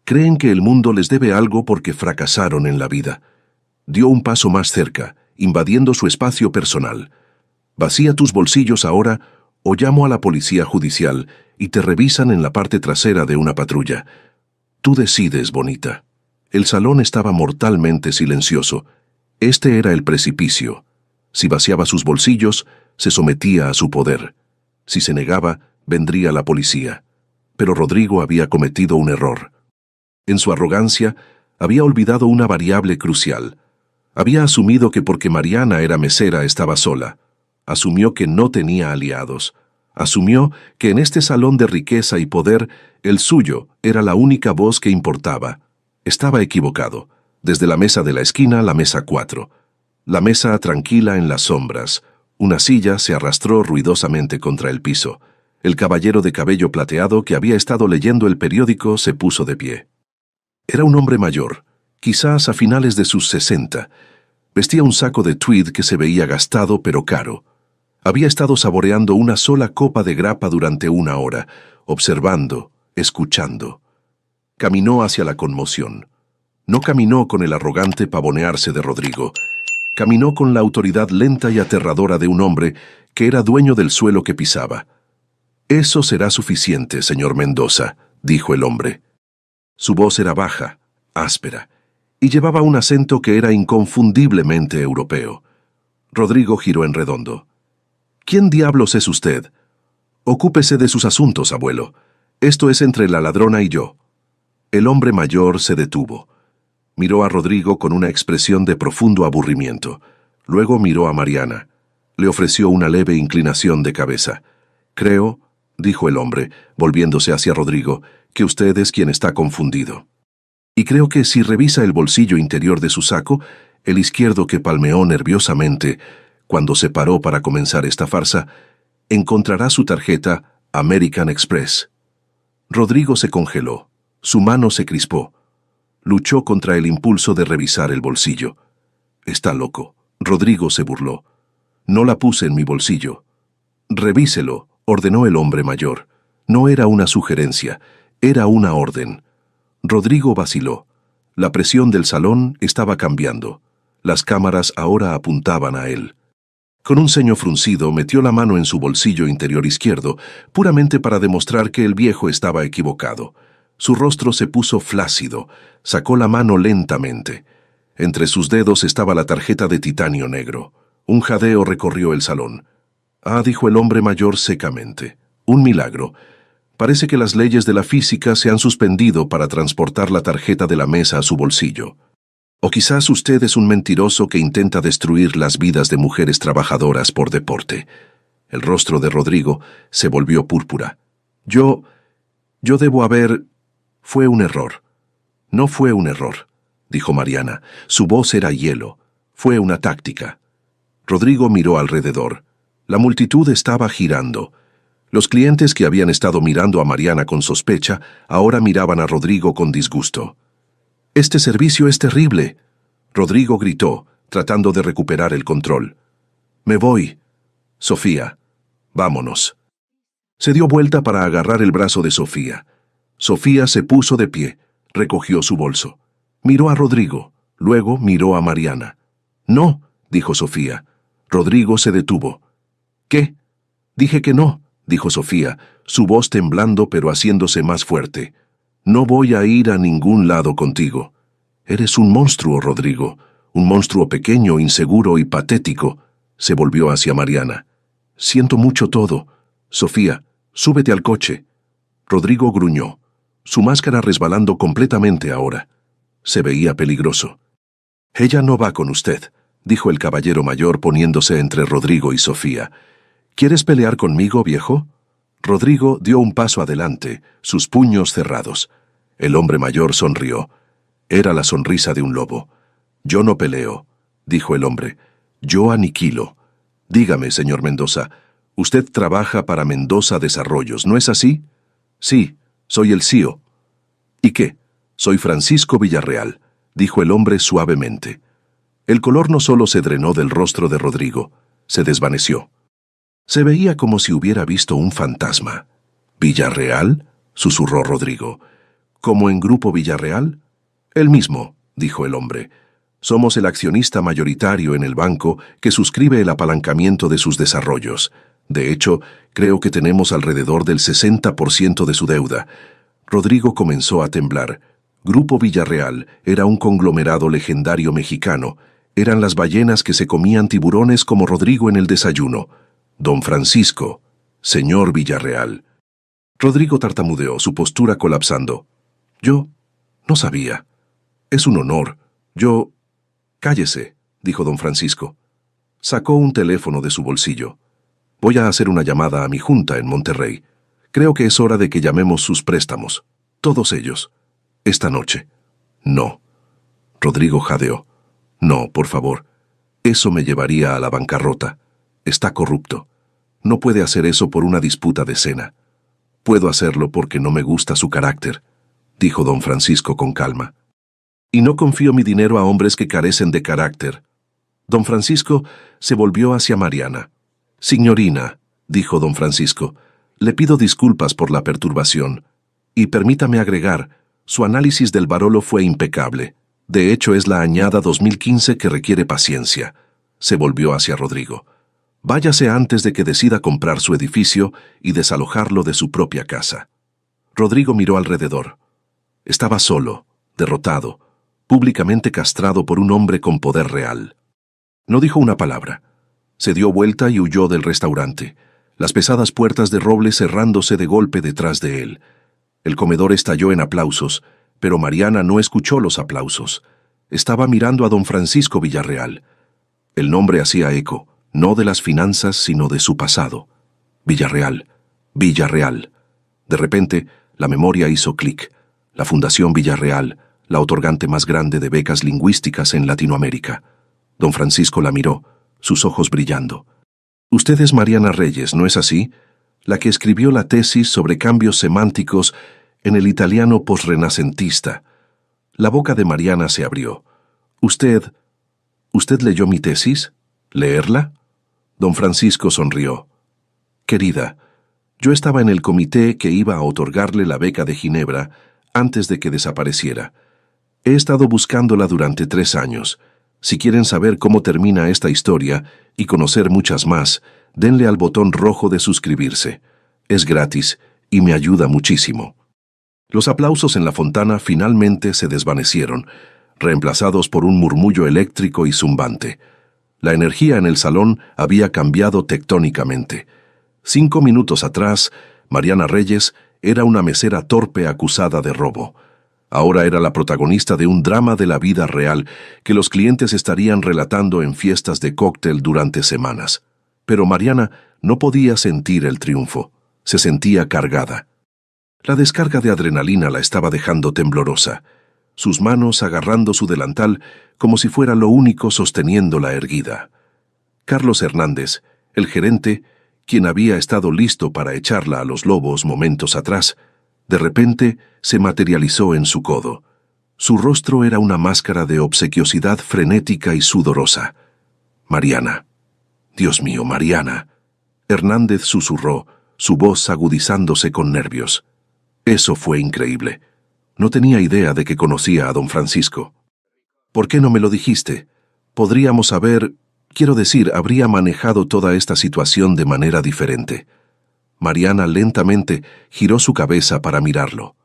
Creen que el mundo les debe algo porque fracasaron en la vida». Dio un paso más cerca, invadiendo su espacio personal. «Vacía tus bolsillos ahora o llamo a la policía judicial y te revisan en la parte trasera de una patrulla. Tú decides, bonita». El salón estaba mortalmente silencioso. Este era el precipicio. Si vaciaba sus bolsillos, se sometía a su poder. Si se negaba, vendría la policía. Pero Rodrigo había cometido un error. En su arrogancia, había olvidado una variable crucial. Había asumido que porque Mariana era mesera estaba sola. Asumió que no tenía aliados. Asumió que en este salón de riqueza y poder, el suyo era la única voz que importaba. Estaba equivocado. Desde la mesa de la esquina, la mesa 4. La mesa tranquila en las sombras. Una silla se arrastró ruidosamente contra el piso. El caballero de cabello plateado que había estado leyendo el periódico se puso de pie. Era un hombre mayor, quizás a finales de sus 60. Vestía un saco de tweed que se veía gastado pero caro. Había estado saboreando una sola copa de grapa durante 1 hora, observando, escuchando. Caminó hacia la conmoción. No caminó con el arrogante pavonearse de Rodrigo. Caminó con la autoridad lenta y aterradora de un hombre que era dueño del suelo que pisaba. «Eso será suficiente, señor Mendoza», dijo el hombre. Su voz era baja, áspera, y llevaba un acento que era inconfundiblemente europeo. Rodrigo giró en redondo. «¿Quién diablos es usted? Ocúpese de sus asuntos, abuelo. Esto es entre la ladrona y yo». El hombre mayor se detuvo. Miró a Rodrigo con una expresión de profundo aburrimiento. Luego miró a Mariana. Le ofreció una leve inclinación de cabeza. «Creo», dijo el hombre, volviéndose hacia Rodrigo, «que usted es quien está confundido. Y creo que si revisa el bolsillo interior de su saco, el izquierdo que palmeó nerviosamente, cuando se paró para comenzar esta farsa, encontrará su tarjeta American Express». Rodrigo se congeló. Su mano se crispó. Luchó contra el impulso de revisar el bolsillo. «Está loco». Rodrigo se burló. «No la puse en mi bolsillo». «Revíselo», ordenó el hombre mayor. No era una sugerencia, era una orden. Rodrigo vaciló. La presión del salón estaba cambiando. Las cámaras ahora apuntaban a él. Con un ceño fruncido, metió la mano en su bolsillo interior izquierdo, puramente para demostrar que el viejo estaba equivocado. Su rostro se puso flácido. Sacó la mano lentamente. Entre sus dedos estaba la tarjeta de titanio negro. Un jadeo recorrió el salón. «Ah», dijo el hombre mayor secamente. «Un milagro. Parece que las leyes de la física se han suspendido para transportar la tarjeta de la mesa a su bolsillo. O quizás usted es un mentiroso que intenta destruir las vidas de mujeres trabajadoras por deporte». El rostro de Rodrigo se volvió púrpura. Yo debo haber... Fue un error». «No fue un error», dijo Mariana. Su voz era hielo. «Fue una táctica». Rodrigo miró alrededor. La multitud estaba girando. Los clientes que habían estado mirando a Mariana con sospecha, ahora miraban a Rodrigo con disgusto. «Este servicio es terrible», Rodrigo gritó, tratando de recuperar el control. «Me voy. Sofía, vámonos». Se dio vuelta para agarrar el brazo de Sofía. Sofía se puso de pie, recogió su bolso. Miró a Rodrigo, luego miró a Mariana. «No», dijo Sofía. Rodrigo se detuvo. «¿Qué?» «Dije que no», dijo Sofía, su voz temblando pero haciéndose más fuerte. «No voy a ir a ningún lado contigo». «Eres un monstruo, Rodrigo, un monstruo pequeño, inseguro y patético». Se volvió hacia Mariana. «Siento mucho todo. Sofía, súbete al coche». Rodrigo gruñó, su máscara resbalando completamente ahora. Se veía peligroso. «Ella no va con usted», dijo el caballero mayor poniéndose entre Rodrigo y Sofía. ¿Quieres pelear conmigo, viejo? Rodrigo dio un paso adelante, sus puños cerrados. El hombre mayor sonrió. Era la sonrisa de un lobo. Yo no peleo, dijo el hombre. Yo aniquilo. Dígame, señor Mendoza, usted trabaja para Mendoza Desarrollos, ¿no es así? Sí, soy el CEO. ¿Y qué? Soy Francisco Villarreal, dijo el hombre suavemente. El color no solo se drenó del rostro de Rodrigo, se desvaneció. Se veía como si hubiera visto un fantasma. ¿Villarreal?, susurró Rodrigo. ¿Como en Grupo Villarreal? El mismo, dijo el hombre. Somos el accionista mayoritario en el banco que suscribe el apalancamiento de sus desarrollos. De hecho, creo que tenemos alrededor del 60% de su deuda. Rodrigo comenzó a temblar. Grupo Villarreal era un conglomerado legendario mexicano. Eran las ballenas que se comían tiburones como Rodrigo en el desayuno. Don Francisco, señor Villarreal. Rodrigo tartamudeó, su postura colapsando. Yo no sabía. Es un honor. Yo... Cállese, dijo don Francisco. Sacó un teléfono de su bolsillo. Voy a hacer una llamada a mi junta en Monterrey. Creo que es hora de que llamemos sus préstamos. Todos ellos. Esta noche. No. Rodrigo jadeó. No, por favor. Eso me llevaría a la bancarrota. Está corrupto. No puede hacer eso por una disputa de cena. Puedo hacerlo porque no me gusta su carácter, dijo don Francisco con calma. Y no confío mi dinero a hombres que carecen de carácter. Don Francisco se volvió hacia Mariana. Signorina, dijo don Francisco, le pido disculpas por la perturbación. Y permítame agregar, su análisis del Barolo fue impecable. De hecho, es la añada 2015 que requiere paciencia. Se volvió hacia Rodrigo. Váyase antes de que decida comprar su edificio y desalojarlo de su propia casa. Rodrigo miró alrededor. Estaba solo, derrotado, públicamente castrado por un hombre con poder real. No dijo una palabra. Se dio vuelta y huyó del restaurante, las pesadas puertas de roble cerrándose de golpe detrás de él. El comedor estalló en aplausos, pero Mariana no escuchó los aplausos. Estaba mirando a don Francisco Villarreal. El nombre hacía eco, no de las finanzas, sino de su pasado. Villarreal, Villarreal. De repente, la memoria hizo clic. La Fundación Villarreal, la otorgante más grande de becas lingüísticas en Latinoamérica. Don Francisco la miró, sus ojos brillando. Usted es Mariana Reyes, ¿no es así? La que escribió la tesis sobre cambios semánticos en el italiano posrenacentista. La boca de Mariana se abrió. ¿Usted leyó mi tesis? ¿Leerla? Don Francisco sonrió. Querida, yo estaba en el comité que iba a otorgarle la beca de Ginebra antes de que desapareciera. He estado buscándola durante 3 años. Si quieren saber cómo termina esta historia y conocer muchas más, denle al botón rojo de suscribirse. Es gratis y me ayuda muchísimo. Los aplausos en la fontana finalmente se desvanecieron, reemplazados por un murmullo eléctrico y zumbante. La energía en el salón había cambiado tectónicamente. 5 minutos atrás, Mariana Reyes era una mesera torpe acusada de robo. Ahora era la protagonista de un drama de la vida real que los clientes estarían relatando en fiestas de cóctel durante semanas. Pero Mariana no podía sentir el triunfo. Se sentía cargada. La descarga de adrenalina la estaba dejando temblorosa, sus manos agarrando su delantal como si fuera lo único sosteniéndola erguida. Carlos Hernández, el gerente, quien había estado listo para echarla a los lobos momentos atrás, de repente se materializó en su codo. Su rostro era una máscara de obsequiosidad frenética y sudorosa. Mariana. Dios mío, Mariana. Hernández susurró, su voz agudizándose con nervios. Eso fue increíble. No tenía idea de que conocía a don Francisco. ¿Por qué no me lo dijiste? Podríamos haber, habría manejado toda esta situación de manera diferente. Mariana lentamente giró su cabeza para mirarlo.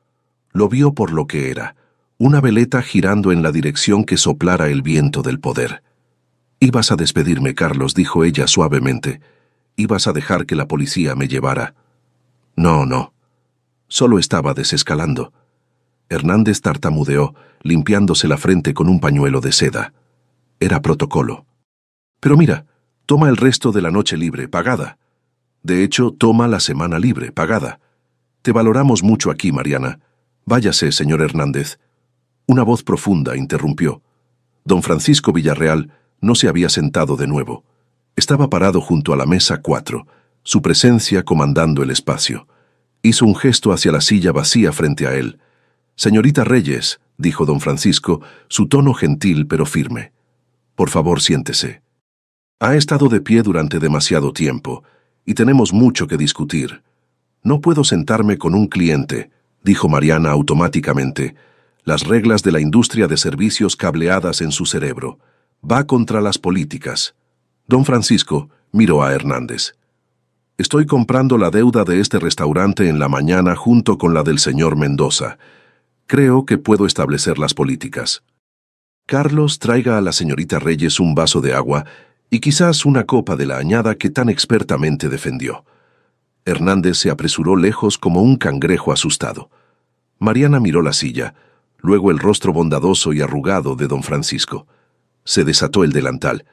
Lo vio por lo que era, una veleta girando en la dirección que soplara el viento del poder. «Ibas a despedirme, Carlos», dijo ella suavemente. «Ibas a dejar que la policía me llevara». No. Solo estaba desescalando. Hernández tartamudeó, limpiándose la frente con un pañuelo de seda. Era protocolo. Pero mira, toma el resto de la noche libre, pagada. De hecho, toma la semana libre, pagada. Te valoramos mucho aquí, Mariana. Váyase, señor Hernández. Una voz profunda interrumpió. Don Francisco Villarreal no se había sentado de nuevo. Estaba parado junto a la mesa 4, su presencia comandando el espacio. Hizo un gesto hacia la silla vacía frente a él. «Señorita Reyes», dijo don Francisco, su tono gentil pero firme. «Por favor, siéntese. Ha estado de pie durante demasiado tiempo, y tenemos mucho que discutir. No puedo sentarme con un cliente», dijo Mariana automáticamente. Las reglas de la industria de servicios cableadas en su cerebro. Va contra las políticas. Don Francisco miró a Hernández. «Estoy comprando la deuda de este restaurante en la mañana junto con la del señor Mendoza. Creo que puedo establecer las políticas. Carlos, traiga a la señorita Reyes un vaso de agua y quizás una copa de la añada que tan expertamente defendió». Hernández se apresuró lejos como un cangrejo asustado. Mariana miró la silla, luego el rostro bondadoso y arrugado de don Francisco. Se desató el delantal.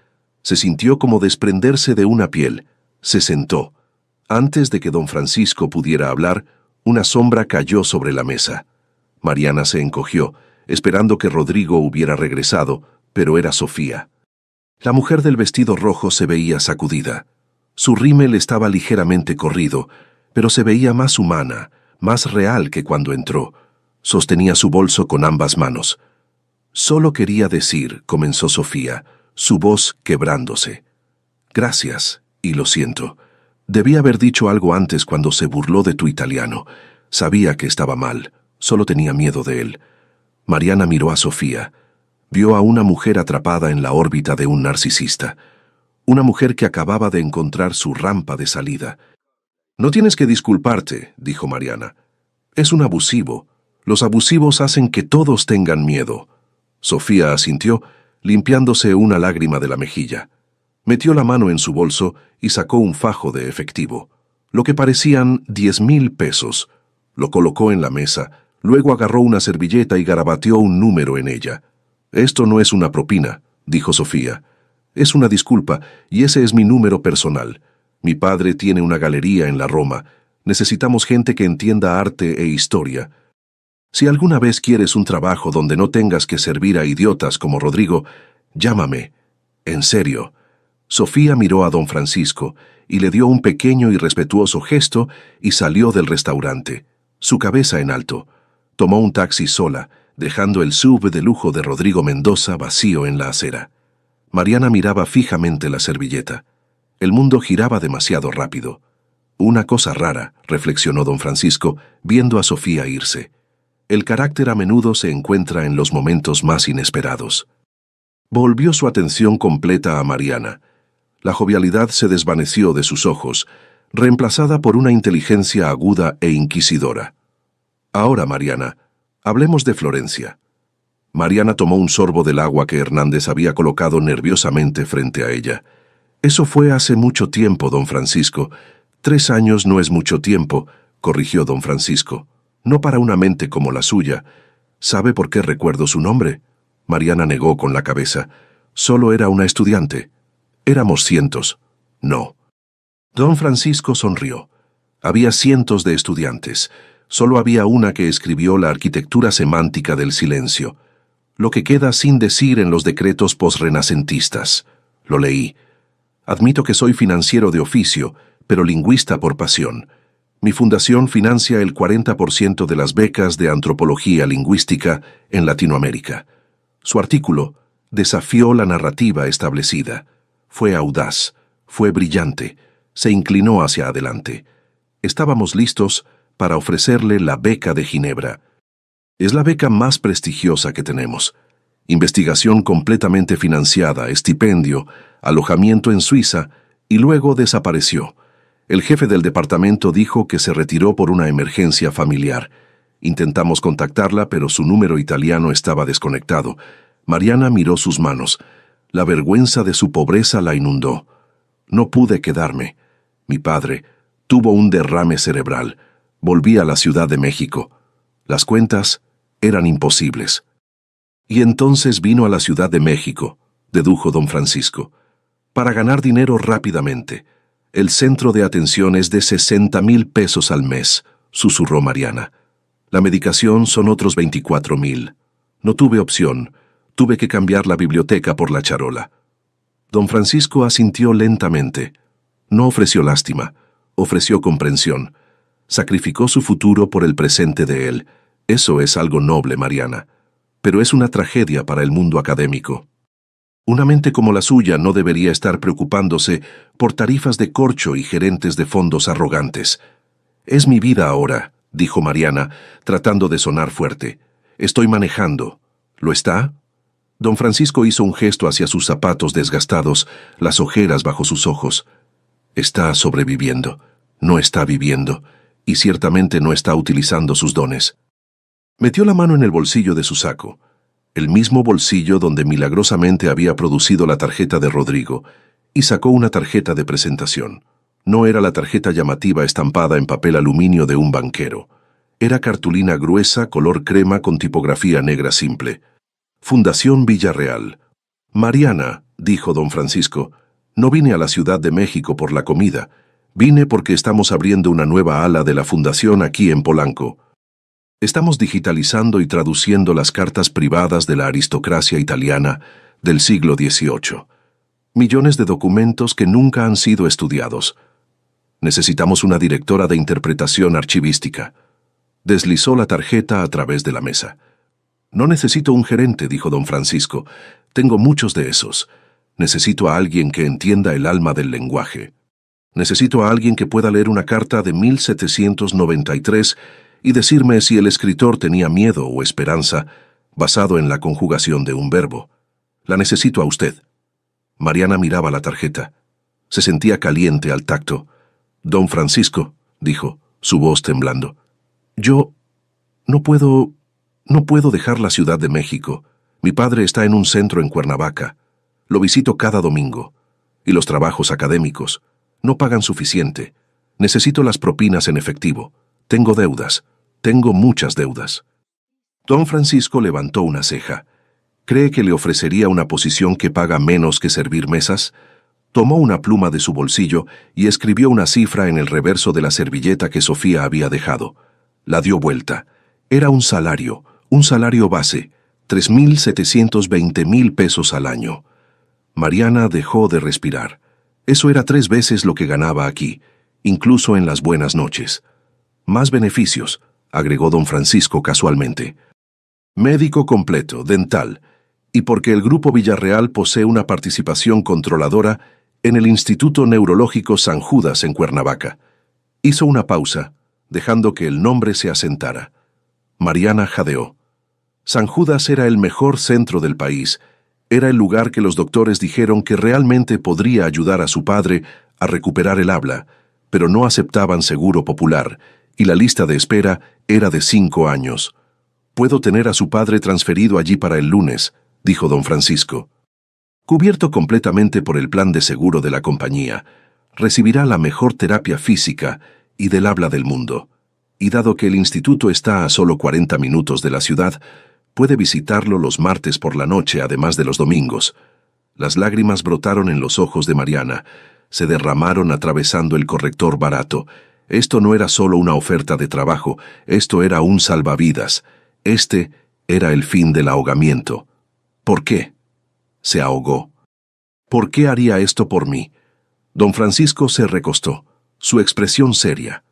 Se sintió como desprenderse de una piel. Se sentó. Antes de que don Francisco pudiera hablar, una sombra cayó sobre la mesa. Mariana se encogió, esperando que Rodrigo hubiera regresado, pero era Sofía. La mujer del vestido rojo se veía sacudida. Su rímel estaba ligeramente corrido, pero se veía más humana, más real que cuando entró. Sostenía su bolso con ambas manos. «Solo quería decir», comenzó Sofía, su voz quebrándose. «Gracias, y lo siento. Debí haber dicho algo antes cuando se burló de tu italiano. Sabía que estaba mal, solo tenía miedo de él». Mariana miró a Sofía. Vio a una mujer atrapada en la órbita de un narcisista. Una mujer que acababa de encontrar su rampa de salida. «No tienes que disculparte», dijo Mariana. «Es un abusivo. Los abusivos hacen que todos tengan miedo». Sofía asintió, limpiándose una lágrima de la mejilla. Metió la mano en su bolso y sacó un fajo de efectivo. Lo que parecían 10,000 pesos. Lo colocó en la mesa, luego agarró una servilleta y garabateó un número en ella. «Esto no es una propina», dijo Sofía. «Es una disculpa, y ese es mi número personal. Mi padre tiene una galería en la Roma. Necesitamos gente que entienda arte e historia. Si alguna vez quieres un trabajo donde no tengas que servir a idiotas como Rodrigo, llámame. En serio». Sofía miró a don Francisco y le dio un pequeño y respetuoso gesto y salió del restaurante, su cabeza en alto. Tomó un taxi sola, dejando el SUV de lujo de Rodrigo Mendoza vacío en la acera. Mariana miraba fijamente la servilleta. El mundo giraba demasiado rápido. «Una cosa rara», reflexionó don Francisco, viendo a Sofía irse. «El carácter a menudo se encuentra en los momentos más inesperados». Volvió su atención completa a Mariana. La jovialidad se desvaneció de sus ojos, reemplazada por una inteligencia aguda e inquisidora. «Ahora, Mariana, hablemos de Florencia». Mariana tomó un sorbo del agua que Hernández había colocado nerviosamente frente a ella. «Eso fue hace mucho tiempo, don Francisco. 3 años no es mucho tiempo», corrigió don Francisco. «No para una mente como la suya. ¿Sabe por qué recuerdo su nombre?». Mariana negó con la cabeza. «Solo era una estudiante». «Éramos cientos». «No». Don Francisco sonrió. Había cientos de estudiantes. Solo había una que escribió la arquitectura semántica del silencio. Lo que queda sin decir en los decretos posrenacentistas. Lo leí. «Admito que soy financiero de oficio, pero lingüista por pasión. Mi fundación financia el 40% de las becas de antropología lingüística en Latinoamérica». Su artículo desafió la narrativa establecida. Fue audaz, fue brillante, se inclinó hacia adelante. Estábamos listos para ofrecerle la beca de Ginebra. Es la beca más prestigiosa que tenemos. Investigación completamente financiada, estipendio, alojamiento en Suiza, y luego desapareció. El jefe del departamento dijo que se retiró por una emergencia familiar. Intentamos contactarla, pero su número italiano estaba desconectado. Mariana miró sus manos. La vergüenza de su pobreza la inundó. «No pude quedarme. Mi padre tuvo un derrame cerebral. Volví a la Ciudad de México. Las cuentas eran imposibles». «Y entonces vino a la Ciudad de México», dedujo don Francisco. Para ganar dinero rápidamente. El centro de atención es de 60,000 pesos al mes, susurró Mariana. La medicación son otros 24,000. No tuve opción. Tuve que cambiar la biblioteca por la charola. Don Francisco asintió lentamente. No ofreció lástima, ofreció comprensión. Sacrificó su futuro por el presente de él. Eso es algo noble, Mariana. Pero es una tragedia para el mundo académico. Una mente como la suya no debería estar preocupándose por tarifas de corcho y gerentes de fondos arrogantes. Es mi vida ahora, dijo Mariana, tratando de sonar fuerte. Estoy manejando. ¿Lo está? Don Francisco hizo un gesto hacia sus zapatos desgastados, las ojeras bajo sus ojos. Está sobreviviendo. No está viviendo. Y ciertamente no está utilizando sus dones. Metió la mano en el bolsillo de su saco, el mismo bolsillo donde milagrosamente había producido la tarjeta de Rodrigo, y sacó una tarjeta de presentación. No era la tarjeta llamativa estampada en papel aluminio de un banquero. Era cartulina gruesa, color crema con tipografía negra simple. Fundación Villarreal. Mariana, dijo don Francisco, no vine a la Ciudad de México por la comida. Vine porque estamos abriendo una nueva ala de la fundación aquí en Polanco. Estamos digitalizando y traduciendo las cartas privadas de la aristocracia italiana del siglo XVIII. Millones de documentos que nunca han sido estudiados. Necesitamos una directora de interpretación archivística. Deslizó la tarjeta a través de la mesa. No necesito un gerente, dijo don Francisco. Tengo muchos de esos. Necesito a alguien que entienda el alma del lenguaje. Necesito a alguien que pueda leer una carta de 1793 y decirme si el escritor tenía miedo o esperanza, basado en la conjugación de un verbo. La necesito a usted. Mariana miraba la tarjeta. Se sentía caliente al tacto. Don Francisco, dijo, su voz temblando. Yo no puedo dejar la Ciudad de México. Mi padre está en un centro en Cuernavaca. Lo visito cada domingo. Y los trabajos académicos no pagan suficiente. Necesito las propinas en efectivo. Tengo deudas. Tengo muchas deudas. Don Francisco levantó una ceja. ¿Cree que le ofrecería una posición que paga menos que servir mesas? Tomó una pluma de su bolsillo y escribió una cifra en el reverso de la servilleta que Sofía había dejado. La dio vuelta. Era un salario base, 3,720,000 pesos al año. Mariana dejó de respirar. Eso era 3 veces lo que ganaba aquí, incluso en las buenas noches. Más beneficios, agregó don Francisco casualmente. Médico completo, dental, y porque el Grupo Villarreal posee una participación controladora en el Instituto Neurológico San Judas en Cuernavaca. Hizo una pausa, dejando que el nombre se asentara. Mariana jadeó. San Judas era el mejor centro del país. Era el lugar que los doctores dijeron que realmente podría ayudar a su padre a recuperar el habla, pero no aceptaban seguro popular, y la lista de espera era de 5 años. Puedo tener a su padre transferido allí para el lunes, dijo don Francisco. Cubierto completamente por el plan de seguro de la compañía, recibirá la mejor terapia física y del habla del mundo. Y dado que el instituto está a solo 40 minutos de la ciudad, puede visitarlo los martes por la noche, además de los domingos. Las lágrimas brotaron en los ojos de Mariana, se derramaron atravesando el corrector barato. Esto no era solo una oferta de trabajo, esto era un salvavidas. Este era el fin del ahogamiento. ¿Por qué? Se ahogó. ¿Por qué haría esto por mí? Don Francisco se recostó, su expresión seria.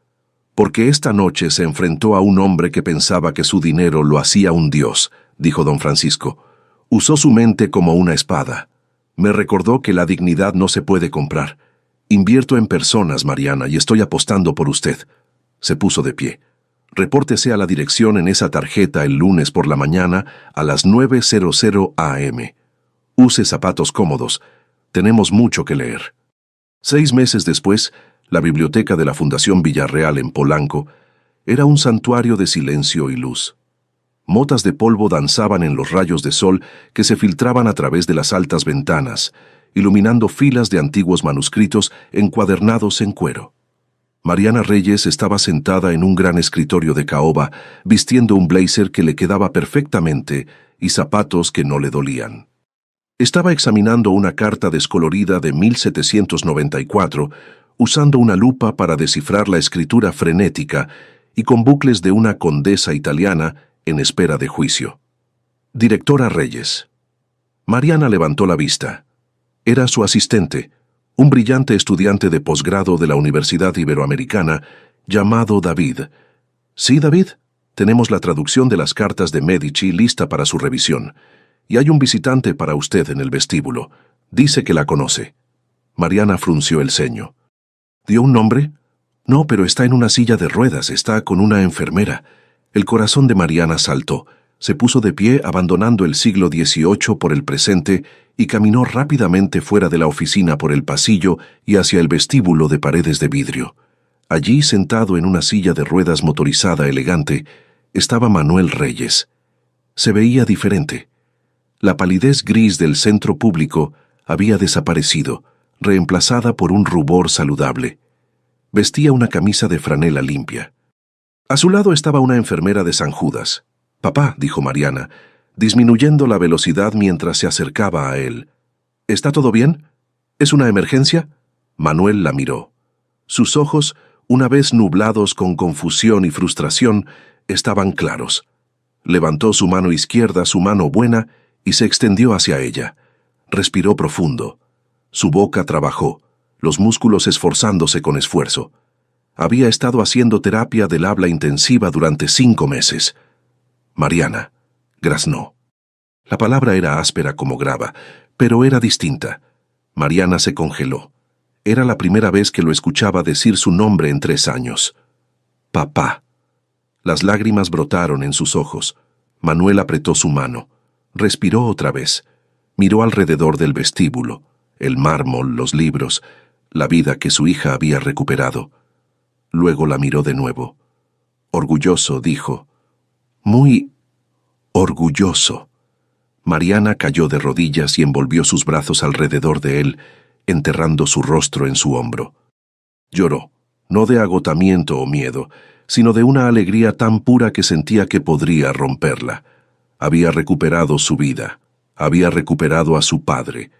Porque esta noche se enfrentó a un hombre que pensaba que su dinero lo hacía un dios, dijo don Francisco. Usó su mente como una espada. Me recordó que la dignidad no se puede comprar. Invierto en personas, Mariana, y estoy apostando por usted. Se puso de pie. Repórtese a la dirección en esa tarjeta el lunes por la mañana a las 9:00 a.m. Use zapatos cómodos. Tenemos mucho que leer. 6 meses después, la biblioteca de la Fundación Villarreal en Polanco era un santuario de silencio y luz. Motas de polvo danzaban en los rayos de sol que se filtraban a través de las altas ventanas, iluminando filas de antiguos manuscritos encuadernados en cuero. Mariana Reyes estaba sentada en un gran escritorio de caoba, vistiendo un blazer que le quedaba perfectamente y zapatos que no le dolían. Estaba examinando una carta descolorida de 1794, usando una lupa para descifrar la escritura frenética y con bucles de una condesa italiana en espera de juicio. Directora Reyes. Mariana levantó la vista. Era su asistente, un brillante estudiante de posgrado de la Universidad Iberoamericana llamado David. Sí, David, tenemos la traducción de las cartas de Medici lista para su revisión. Y hay un visitante para usted en el vestíbulo. Dice que la conoce. Mariana frunció el ceño. ¿Dio un nombre? No, pero está en una silla de ruedas, está con una enfermera. El corazón de Mariana saltó. Se puso de pie abandonando el siglo XVIII por el presente y caminó rápidamente fuera de la oficina por el pasillo y hacia el vestíbulo de paredes de vidrio. Allí, sentado en una silla de ruedas motorizada elegante, estaba Manuel Reyes. Se veía diferente. La palidez gris del centro público había desaparecido, reemplazada por un rubor saludable. Vestía una camisa de franela limpia. A su lado estaba una enfermera de San Judas. «Papá», dijo Mariana, disminuyendo la velocidad mientras se acercaba a él. «¿Está todo bien? ¿Es una emergencia?» Manuel la miró. Sus ojos, una vez nublados con confusión y frustración, estaban claros. Levantó su mano izquierda, su mano buena, y se extendió hacia ella. Respiró profundo. Su boca trabajó, los músculos esforzándose con esfuerzo. Había estado haciendo terapia del habla intensiva durante 5 meses. Mariana, graznó. La palabra era áspera como grava, pero era distinta. Mariana se congeló. Era la primera vez que lo escuchaba decir su nombre en 3 años. Papá. Las lágrimas brotaron en sus ojos. Manuel apretó su mano. Respiró otra vez. Miró alrededor del vestíbulo, el mármol, los libros, la vida que su hija había recuperado. Luego la miró de nuevo. Orgulloso, dijo. Muy orgulloso. Mariana cayó de rodillas y envolvió sus brazos alrededor de él, enterrando su rostro en su hombro. Lloró, no de agotamiento o miedo, sino de una alegría tan pura que sentía que podría romperla. Había recuperado su vida, había recuperado a su padre,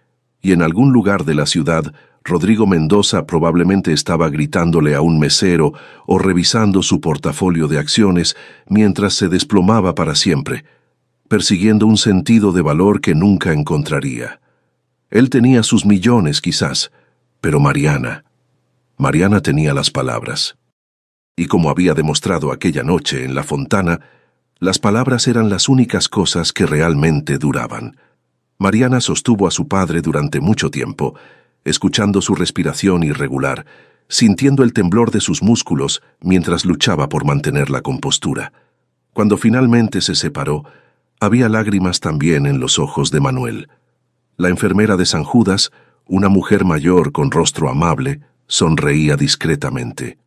y en algún lugar de la ciudad, Rodrigo Mendoza probablemente estaba gritándole a un mesero o revisando su portafolio de acciones mientras se desplomaba para siempre, persiguiendo un sentido de valor que nunca encontraría. Él tenía sus millones, quizás, pero Mariana tenía las palabras. Y como había demostrado aquella noche en la fontana, las palabras eran las únicas cosas que realmente duraban. Mariana sostuvo a su padre durante mucho tiempo, escuchando su respiración irregular, sintiendo el temblor de sus músculos mientras luchaba por mantener la compostura. Cuando finalmente se separó, había lágrimas también en los ojos de Manuel. La enfermera de San Judas, una mujer mayor con rostro amable, sonreía discretamente.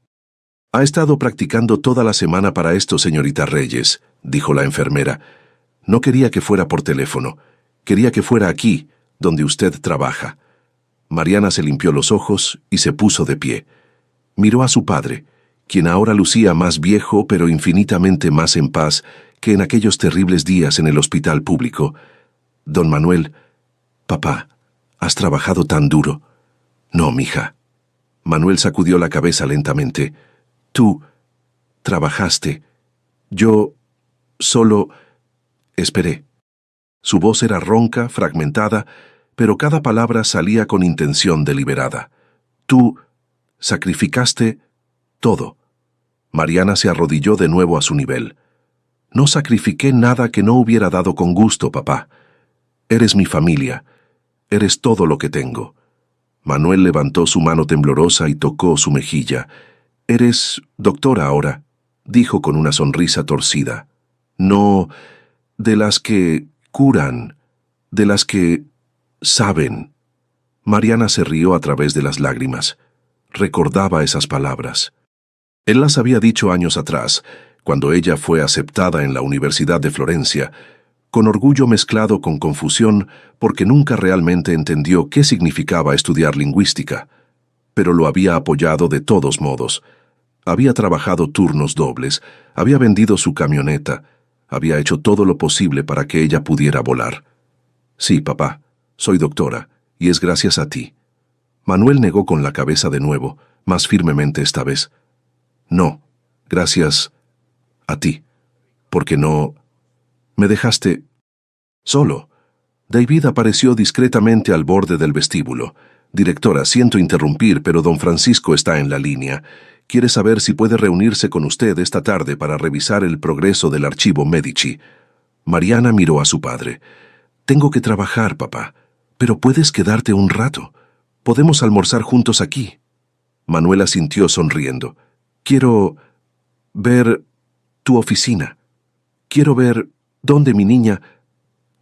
«Ha estado practicando toda la semana para esto, señorita Reyes», dijo la enfermera. «No quería que fuera por teléfono. Quería que fuera aquí, donde usted trabaja». Mariana se limpió los ojos y se puso de pie. Miró a su padre, quien ahora lucía más viejo pero infinitamente más en paz que en aquellos terribles días en el hospital público. «Don Manuel, papá, has trabajado tan duro». «No, mija». Manuel sacudió la cabeza lentamente. «Tú trabajaste. Yo solo esperé». Su voz era ronca, fragmentada, pero cada palabra salía con intención deliberada. «Tú sacrificaste todo». Mariana se arrodilló de nuevo a su nivel. «No sacrifiqué nada que no hubiera dado con gusto, papá. Eres mi familia. Eres todo lo que tengo». Manuel levantó su mano temblorosa y tocó su mejilla. «Eres doctora ahora», dijo con una sonrisa torcida. «No de las que curan, de las que saben». Mariana se rió a través de las lágrimas. Recordaba esas palabras. Él las había dicho años atrás, cuando ella fue aceptada en la Universidad de Florencia, con orgullo mezclado con confusión porque nunca realmente entendió qué significaba estudiar lingüística, pero lo había apoyado de todos modos. Había trabajado turnos dobles, había vendido su camioneta, había hecho todo lo posible para que ella pudiera volar. «Sí, papá, Soy doctora, y es gracias a ti. Manuel negó con la cabeza de nuevo, más firmemente esta vez. No, gracias a ti. Porque no... me dejaste... solo. David apareció discretamente al borde del vestíbulo. Directora, siento interrumpir, pero don Francisco está en la línea. Quiere saber si puede reunirse con usted esta tarde para revisar el progreso del archivo Medici. Mariana miró a su padre. Tengo que trabajar, papá, pero puedes quedarte un rato. Podemos almorzar juntos aquí. Manuel asintió sonriendo. Quiero ver tu oficina. Quiero ver dónde mi niña...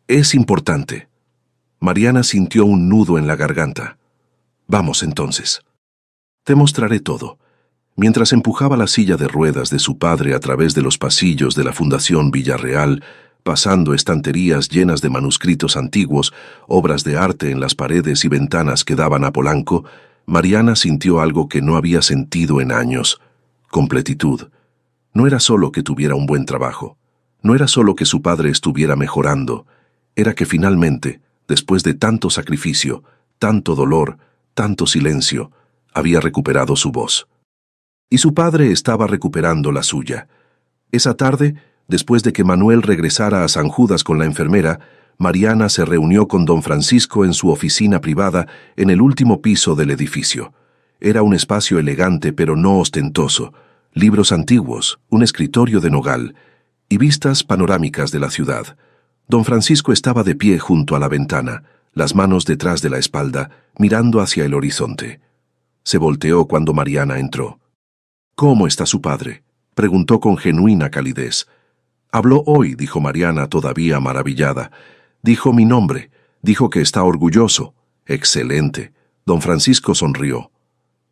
Es importante. Mariana sintió un nudo en la garganta. Vamos entonces. Te mostraré todo. Mientras empujaba la silla de ruedas de su padre a través de los pasillos de la Fundación Villarreal, pasando estanterías llenas de manuscritos antiguos, obras de arte en las paredes y ventanas que daban a Polanco, Mariana sintió algo que no había sentido en años: completitud. No era solo que tuviera un buen trabajo, no era solo que su padre estuviera mejorando, era que finalmente, después de tanto sacrificio, tanto dolor, tanto silencio, había recuperado su voz. Y su padre estaba recuperando la suya. Esa tarde, después de que Manuel regresara a San Judas con la enfermera, Mariana se reunió con don Francisco en su oficina privada en el último piso del edificio. Era un espacio elegante pero no ostentoso, libros antiguos, un escritorio de nogal y vistas panorámicas de la ciudad. Don Francisco estaba de pie junto a la ventana, las manos detrás de la espalda, mirando hacia el horizonte. Se volteó cuando Mariana entró. «¿Cómo está su padre?», preguntó con genuina calidez. «Habló hoy», dijo Mariana, todavía maravillada. «Dijo mi nombre, dijo que está orgulloso». «Excelente». Don Francisco sonrió.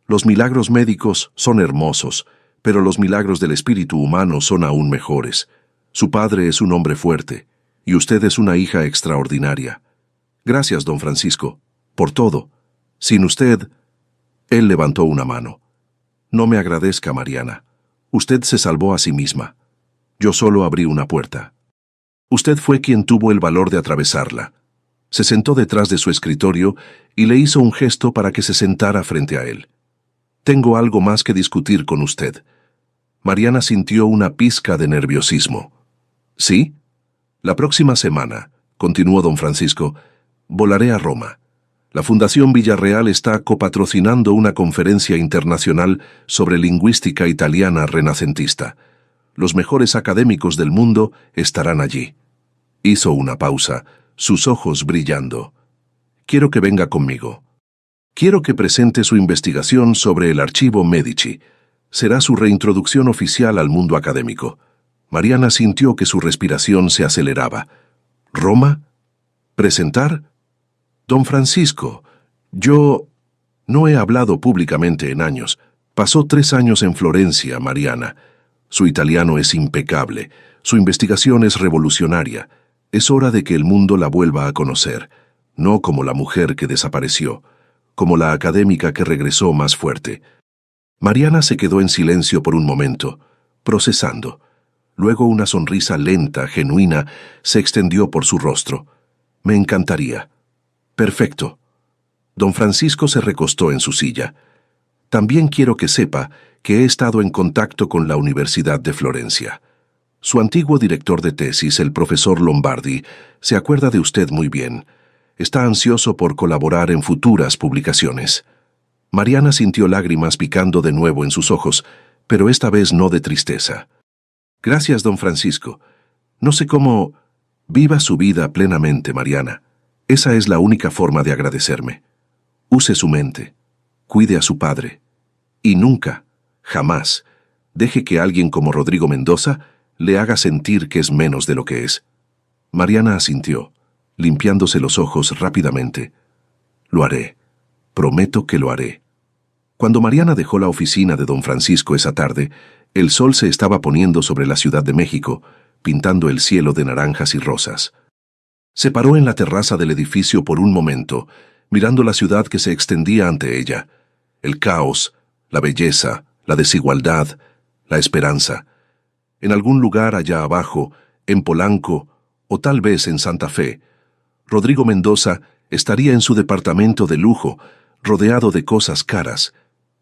«Los milagros médicos son hermosos, pero los milagros del espíritu humano son aún mejores. Su padre es un hombre fuerte, y usted es una hija extraordinaria. Gracias, don Francisco, por todo. Sin usted...» Él levantó una mano. «No me agradezca, Mariana. Usted se salvó a sí misma. Yo solo abrí una puerta. Usted fue quien tuvo el valor de atravesarla». Se sentó detrás de su escritorio y le hizo un gesto para que se sentara frente a él. «Tengo algo más que discutir con usted». Mariana sintió una pizca de nerviosismo. «¿Sí? La próxima semana», continuó don Francisco, «volaré a Roma. La Fundación Villarreal está copatrocinando una conferencia internacional sobre lingüística italiana renacentista. Los mejores académicos del mundo estarán allí». Hizo una pausa, sus ojos brillando. «Quiero que venga conmigo. Quiero que presente su investigación sobre el archivo Medici. Será su reintroducción oficial al mundo académico». Mariana sintió que su respiración se aceleraba. «¿Roma? ¿Presentar? Don Francisco, yo no he hablado públicamente en años. Pasó 3 años en Florencia, Mariana. Su italiano es impecable, su investigación es revolucionaria. Es hora de que el mundo la vuelva a conocer, no como la mujer que desapareció, como la académica que regresó más fuerte». Mariana se quedó en silencio por un momento, procesando. Luego una sonrisa lenta, genuina, se extendió por su rostro. «Me encantaría». «Perfecto». Don Francisco se recostó en su silla. «También quiero que sepa que he estado en contacto con la Universidad de Florencia. Su antiguo director de tesis, el profesor Lombardi, se acuerda de usted muy bien. Está ansioso por colaborar en futuras publicaciones». Mariana sintió lágrimas picando de nuevo en sus ojos, pero esta vez no de tristeza. «Gracias, don Francisco. No sé cómo...» «Viva su vida plenamente, Mariana. Esa es la única forma de agradecerme. Use su mente. Cuide a su padre. Y nunca, jamás, deje que alguien como Rodrigo Mendoza le haga sentir que es menos de lo que es». Mariana asintió, limpiándose los ojos rápidamente. «Lo haré. Prometo que lo haré». Cuando Mariana dejó la oficina de don Francisco esa tarde, el sol se estaba poniendo sobre la Ciudad de México, pintando el cielo de naranjas y rosas. Se paró en la terraza del edificio por un momento, mirando la ciudad que se extendía ante ella. El caos, la belleza, la desigualdad, la esperanza. En algún lugar allá abajo, en Polanco, o tal vez en Santa Fe, Rodrigo Mendoza Estaría en su departamento de lujo, rodeado de cosas caras,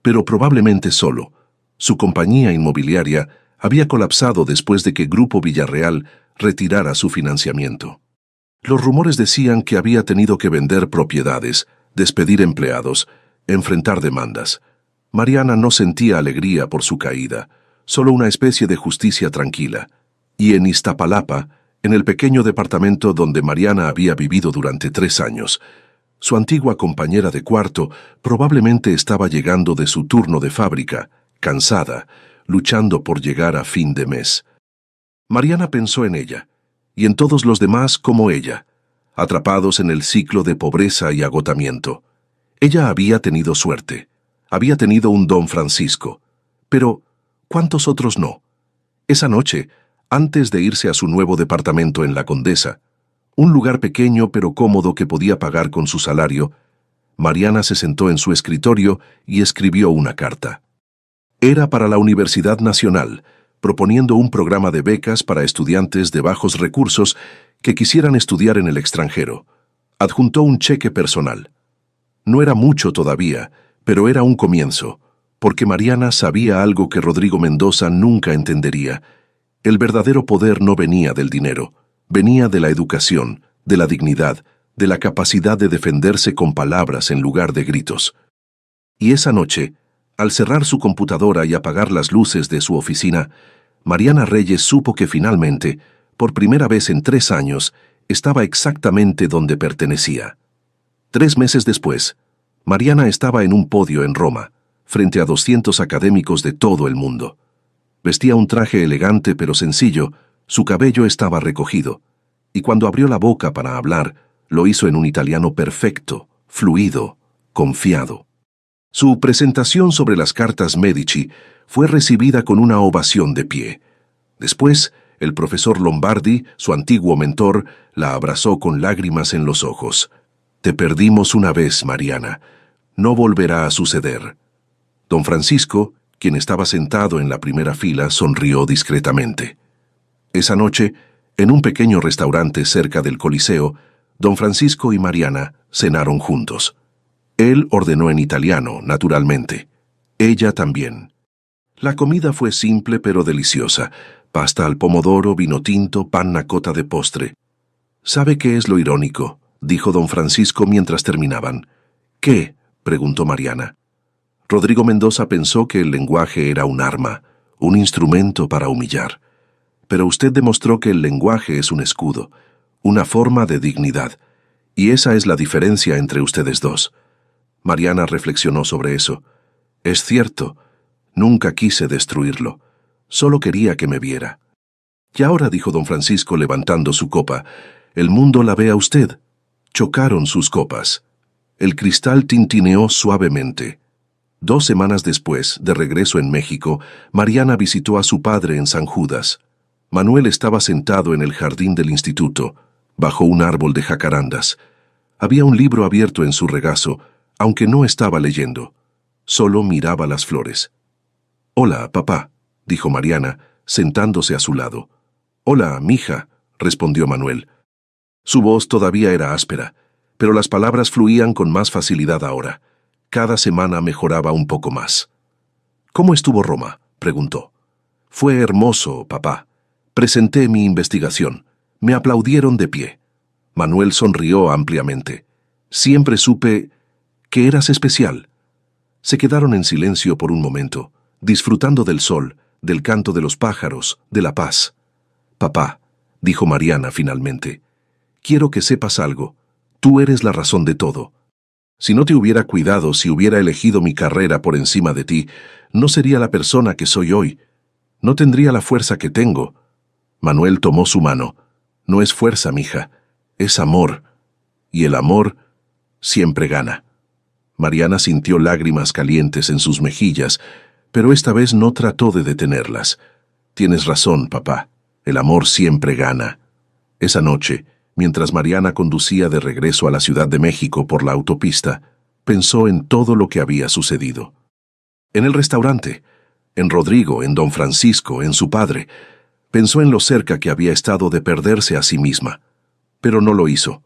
pero probablemente solo. Su compañía inmobiliaria había colapsado después de que Grupo Villarreal retirara su financiamiento. Los rumores decían que había tenido que vender propiedades, despedir empleados, enfrentar demandas. Mariana no sentía alegría por su caída, solo una especie de justicia tranquila. Y en Iztapalapa, en el pequeño departamento donde Mariana había vivido durante 3 años, su antigua compañera de cuarto probablemente estaba llegando de su turno de fábrica, cansada, luchando por llegar a fin de mes. Mariana pensó en ella, y en todos los demás como ella, atrapados en el ciclo de pobreza y agotamiento. Ella había tenido suerte, había tenido un don Francisco, pero ¿cuántos otros no? Esa noche, antes de irse a su nuevo departamento en La Condesa, un lugar pequeño pero cómodo que podía pagar con su salario, Mariana se sentó en su escritorio y escribió una carta. Era para la Universidad Nacional, proponiendo un programa de becas para estudiantes de bajos recursos que quisieran estudiar en el extranjero. Adjuntó un cheque personal. No era mucho todavía, pero era un comienzo, porque Mariana sabía algo que Rodrigo Mendoza nunca entendería. El verdadero poder no venía del dinero, venía de la educación, de la dignidad, de la capacidad de defenderse con palabras en lugar de gritos. Y esa noche, al cerrar su computadora y apagar las luces de su oficina, Mariana Reyes supo que finalmente, por primera vez en 3 años, estaba exactamente donde pertenecía. 3 meses después, Mariana estaba en un podio en Roma, frente a 200 académicos de todo el mundo. Vestía un traje elegante pero sencillo, su cabello estaba recogido, y cuando abrió la boca para hablar, lo hizo en un italiano perfecto, fluido, confiado. Su presentación sobre las cartas Medici fue recibida con una ovación de pie. Después, el profesor Lombardi, su antiguo mentor, la abrazó con lágrimas en los ojos. «Te perdimos una vez, Mariana. No volverá a suceder». Don Francisco, quien estaba sentado en la primera fila, sonrió discretamente. Esa noche, en un pequeño restaurante cerca del Coliseo, don Francisco y Mariana cenaron juntos. Él ordenó en italiano, naturalmente. Ella también. La comida fue simple pero deliciosa. Pasta al pomodoro, vino tinto, panna cotta de postre. «¿Sabe qué es lo irónico?», dijo don Francisco mientras terminaban. «¿Qué?», preguntó Mariana. Rodrigo Mendoza pensó que el lenguaje era un arma, un instrumento para humillar. Pero usted demostró que el lenguaje es un escudo, una forma de dignidad, y esa es la diferencia entre ustedes dos. Mariana reflexionó sobre eso. Es cierto, nunca quise destruirlo, solo quería que me viera. Y ahora, dijo don Francisco levantando su copa, el mundo la ve a usted. Chocaron sus copas. El cristal tintineó suavemente. 2 semanas después, de regreso en México, Mariana visitó a su padre en San Judas. Manuel estaba sentado en el jardín del instituto, bajo un árbol de jacarandas. Había un libro abierto en su regazo, aunque no estaba leyendo. Solo miraba las flores. «Hola, papá», dijo Mariana, sentándose a su lado. «Hola, mija», respondió Manuel. Su voz todavía era áspera, pero las palabras fluían con más facilidad ahora. Cada semana mejoraba un poco más. «¿Cómo estuvo Roma?», preguntó. «Fue hermoso, papá. Presenté mi investigación. Me aplaudieron de pie». Manuel sonrió ampliamente. «Siempre supe que eras especial». Se quedaron en silencio por un momento, disfrutando del sol, del canto de los pájaros, de la paz. «Papá», dijo Mariana finalmente, «quiero que sepas algo. Tú eres la razón de todo. Si no te hubiera cuidado, si hubiera elegido mi carrera por encima de ti, no sería la persona que soy hoy. No tendría la fuerza que tengo». Manuel tomó su mano. «No es fuerza, mija, es amor. Y el amor siempre gana». Mariana sintió lágrimas calientes en sus mejillas, pero esta vez no trató de detenerlas. «Tienes razón, papá. El amor siempre gana». Esa noche, mientras Mariana conducía de regreso a la Ciudad de México por la autopista, pensó en todo lo que había sucedido. En el restaurante, en Rodrigo, en don Francisco, en su padre. Pensó en lo cerca que había estado de perderse a sí misma. Pero no lo hizo,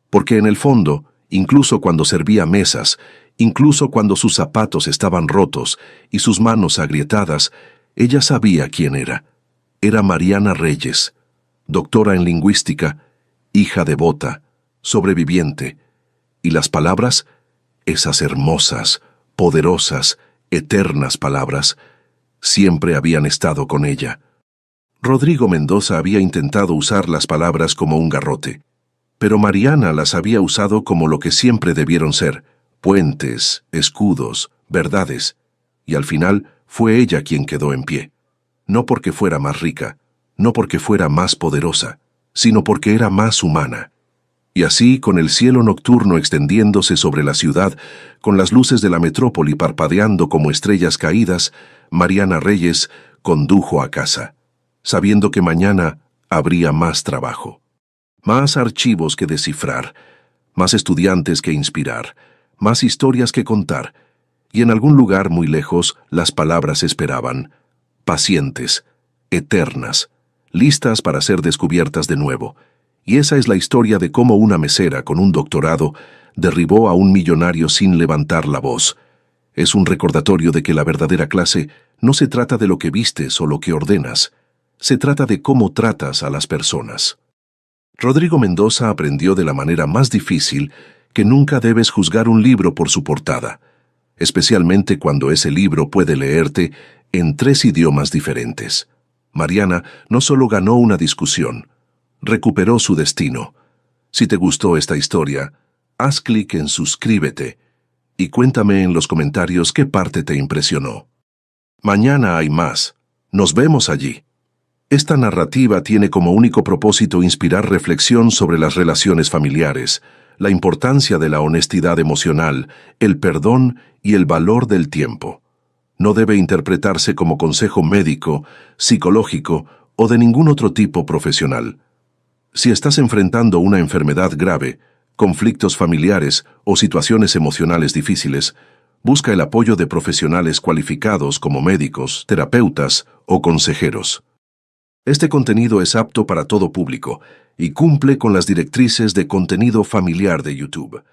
porque en el fondo, incluso cuando servía mesas, incluso cuando sus zapatos estaban rotos y sus manos agrietadas, ella sabía quién era. Era Mariana Reyes, doctora en lingüística, hija devota, sobreviviente. Y las palabras, esas hermosas, poderosas, eternas palabras, siempre habían estado con ella. Rodrigo Mendoza había intentado usar las palabras como un garrote, pero Mariana las había usado como lo que siempre debieron ser: puentes, escudos, verdades, y al final fue ella quien quedó en pie. No porque fuera más rica, no porque fuera más poderosa, sino porque era más humana. Y así, con el cielo nocturno extendiéndose sobre la ciudad, con las luces de la metrópoli parpadeando como estrellas caídas, Mariana Reyes condujo a casa, sabiendo que mañana habría más trabajo, más archivos que descifrar, más estudiantes que inspirar, más historias que contar, y en algún lugar muy lejos las palabras esperaban, pacientes, eternas, listas para ser descubiertas de nuevo. Y esa es la historia de cómo una mesera con un doctorado derribó a un millonario sin levantar la voz. Es un recordatorio de que la verdadera clase no se trata de lo que vistes o lo que ordenas, se trata de cómo tratas a las personas. Rodrigo Mendoza aprendió de la manera más difícil que nunca debes juzgar un libro por su portada, especialmente cuando ese libro puede leerte en 3 idiomas diferentes. Mariana no solo ganó una discusión, recuperó su destino. Si te gustó esta historia, haz clic en suscríbete y cuéntame en los comentarios qué parte te impresionó. Mañana hay más. Nos vemos allí. Esta narrativa tiene como único propósito inspirar reflexión sobre las relaciones familiares, la importancia de la honestidad emocional, el perdón y el valor del tiempo. No debe interpretarse como consejo médico, psicológico o de ningún otro tipo profesional. Si estás enfrentando una enfermedad grave, conflictos familiares o situaciones emocionales difíciles, busca el apoyo de profesionales cualificados como médicos, terapeutas o consejeros. Este contenido es apto para todo público y cumple con las directrices de contenido familiar de YouTube.